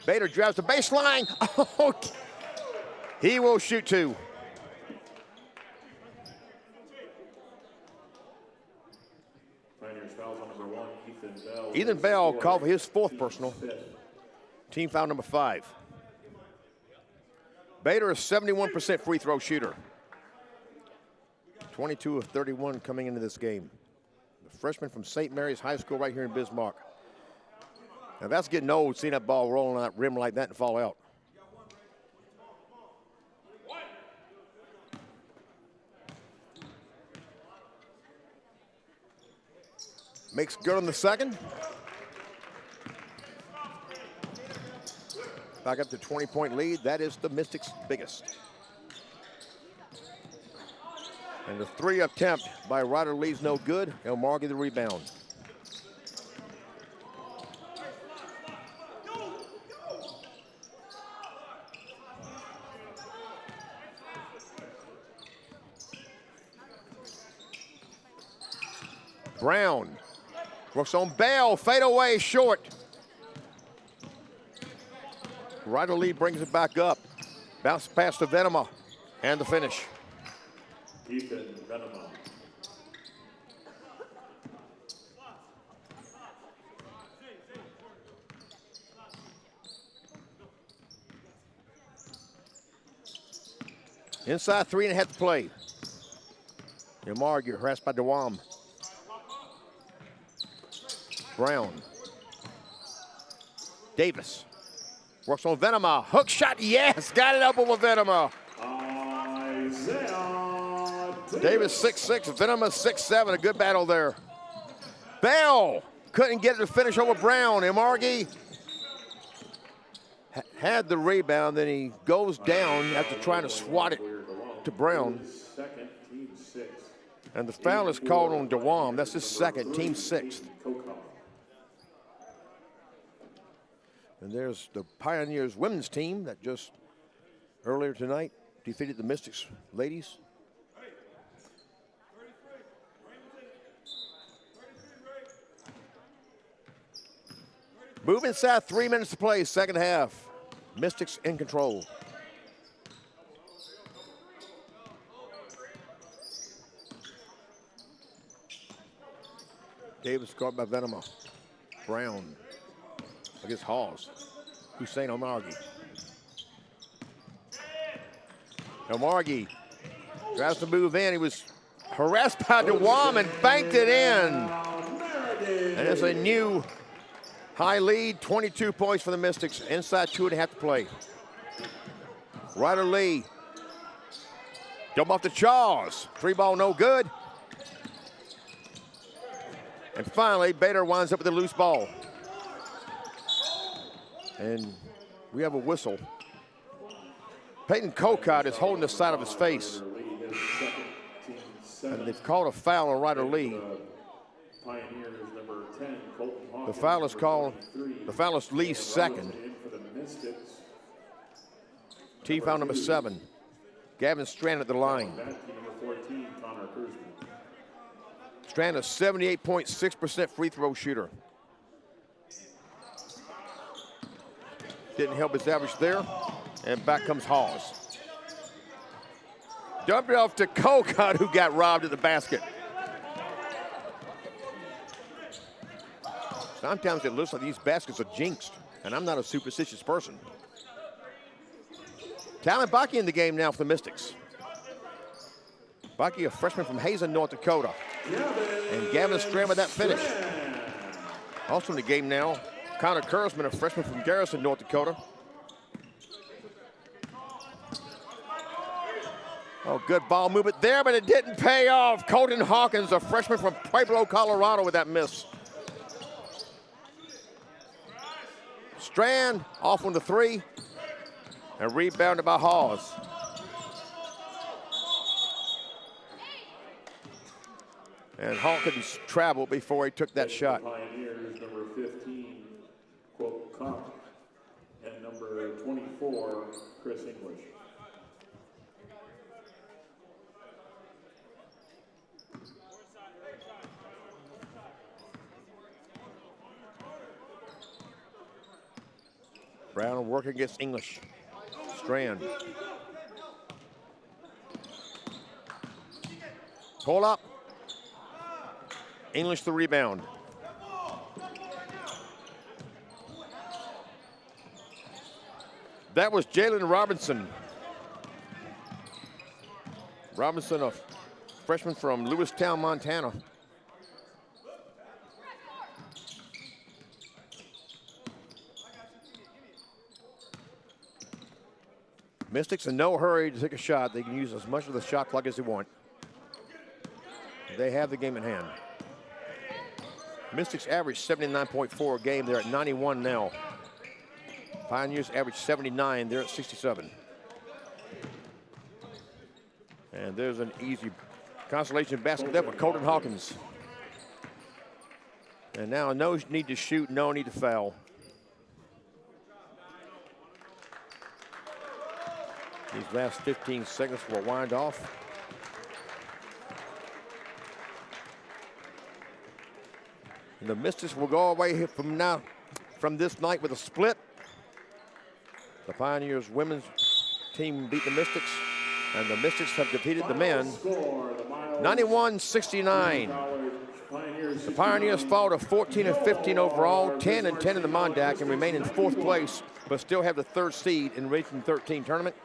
Bader drives the baseline. Oh, he will shoot 2. Ethan Bell called for his 4th personal. Team foul number 5. Bader is 71% free throw shooter. 22 of 31 coming into this game. The freshman from St. Mary's High School right here in Bismarck. Now that's getting old, seeing that ball rolling on that rim like that and fall out. Makes good on the second. Back up to 20-point lead. That is the Mystics' biggest. And the 3 attempt by Ryder Lee's no good. El Maraghi the rebound. Brown works on Bell, fade away, short. Ryder Lee brings it back up. Bounce pass to Venema, and the finish. Ethan Venema. Inside 3.5 to play. Omargi harassed by DeWan. Brown. Davis works on Venema. Hook shot, yes, got it up over Venema. Davis 6'6", Venema 6'7", a good battle there. Bell couldn't get it to finish over Brown. Emargi had the rebound, then he goes down after trying to swat it to Brown. And the foul is called on DeWam. That's his second, team sixth. And there's the Pioneers women's team that just earlier tonight defeated the Mystics ladies. Move inside, 3 minutes to play, second half. Mystics in control. Davis guarded by Venema. Brown against Hawes. Hussein Emargi. Emargi tries to move in. He was harassed by DeWam and banked it in. And it's a new high lead, 22 points for the Mystics. Inside 2.5 to play. Ryder Lee. Jump off the Charles. 3-ball no good. And finally, Bader winds up with a loose ball. And we have a whistle. Peyton Cocott is holding the side of his face. And they've called a foul on Ryder Lee. The foul is called, the foul is Lee's second. T foul number 7. Gavin Strand at the line. Strand, a 78.6% free throw shooter. Didn't help his average there. And back comes Hawes. Dumped it off to Cocott, who got robbed at the basket. Sometimes it looks like these baskets are jinxed, and I'm not a superstitious person. Talon Baki in the game now for the Mystics. Baki, a freshman from Hazen, North Dakota. And Gavin Strand with that finish. Also in the game now, Connor Kurzman, a freshman from Garrison, North Dakota. Oh, good ball movement there, but it didn't pay off. Colton Hawkins, a freshman from Pueblo, Colorado, with that miss. Strand off on the 3 and rebounded by Hawes. And Hawkins traveled before he took that shot. Pioneers, number 15, quote, Comp, and number 24, Chris English. Brown working against English. Strand. Pull up. English the rebound. That was Jalen Robinson. Robinson, a freshman from Lewistown, Montana. Mystics in no hurry to take a shot. They can use as much of the shot clock as they want. They have the game in hand. Mystics average 79.4 a game. They're at 91 now. Pioneers average 79. They're at 67. And there's an easy consolation basket there for Colton Hawkins. And now no need to shoot, no need to foul. These last 15 seconds will wind off. And the Mystics will go away from this night with a split. The Pioneers women's team beat the Mystics, and the Mystics have defeated the men 91-69. The Pioneers fall to 14-15 overall, 10-10 in the Mondac, and remain in 4th place, but still have the 3rd seed in Region 13 tournament.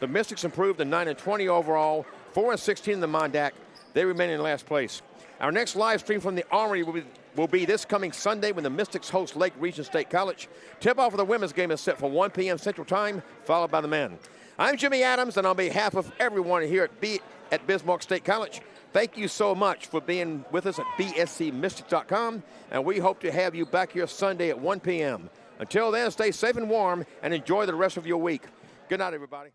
The Mystics improved to 9-20 overall, 4-16 in the Mondac. They remain in last place. Our next live stream from the Armory will be this coming Sunday when the Mystics host Lake Region State College. Tip-off of the women's game is set for 1 p.m. Central Time, followed by the men. I'm Jimmy Adams, and on behalf of everyone here at Bismarck State College, Thank you so much for being with us at bscmystics.com, and we hope to have you back here Sunday at 1 p.m. Until then, stay safe and warm and enjoy the rest of your week. Good night, everybody.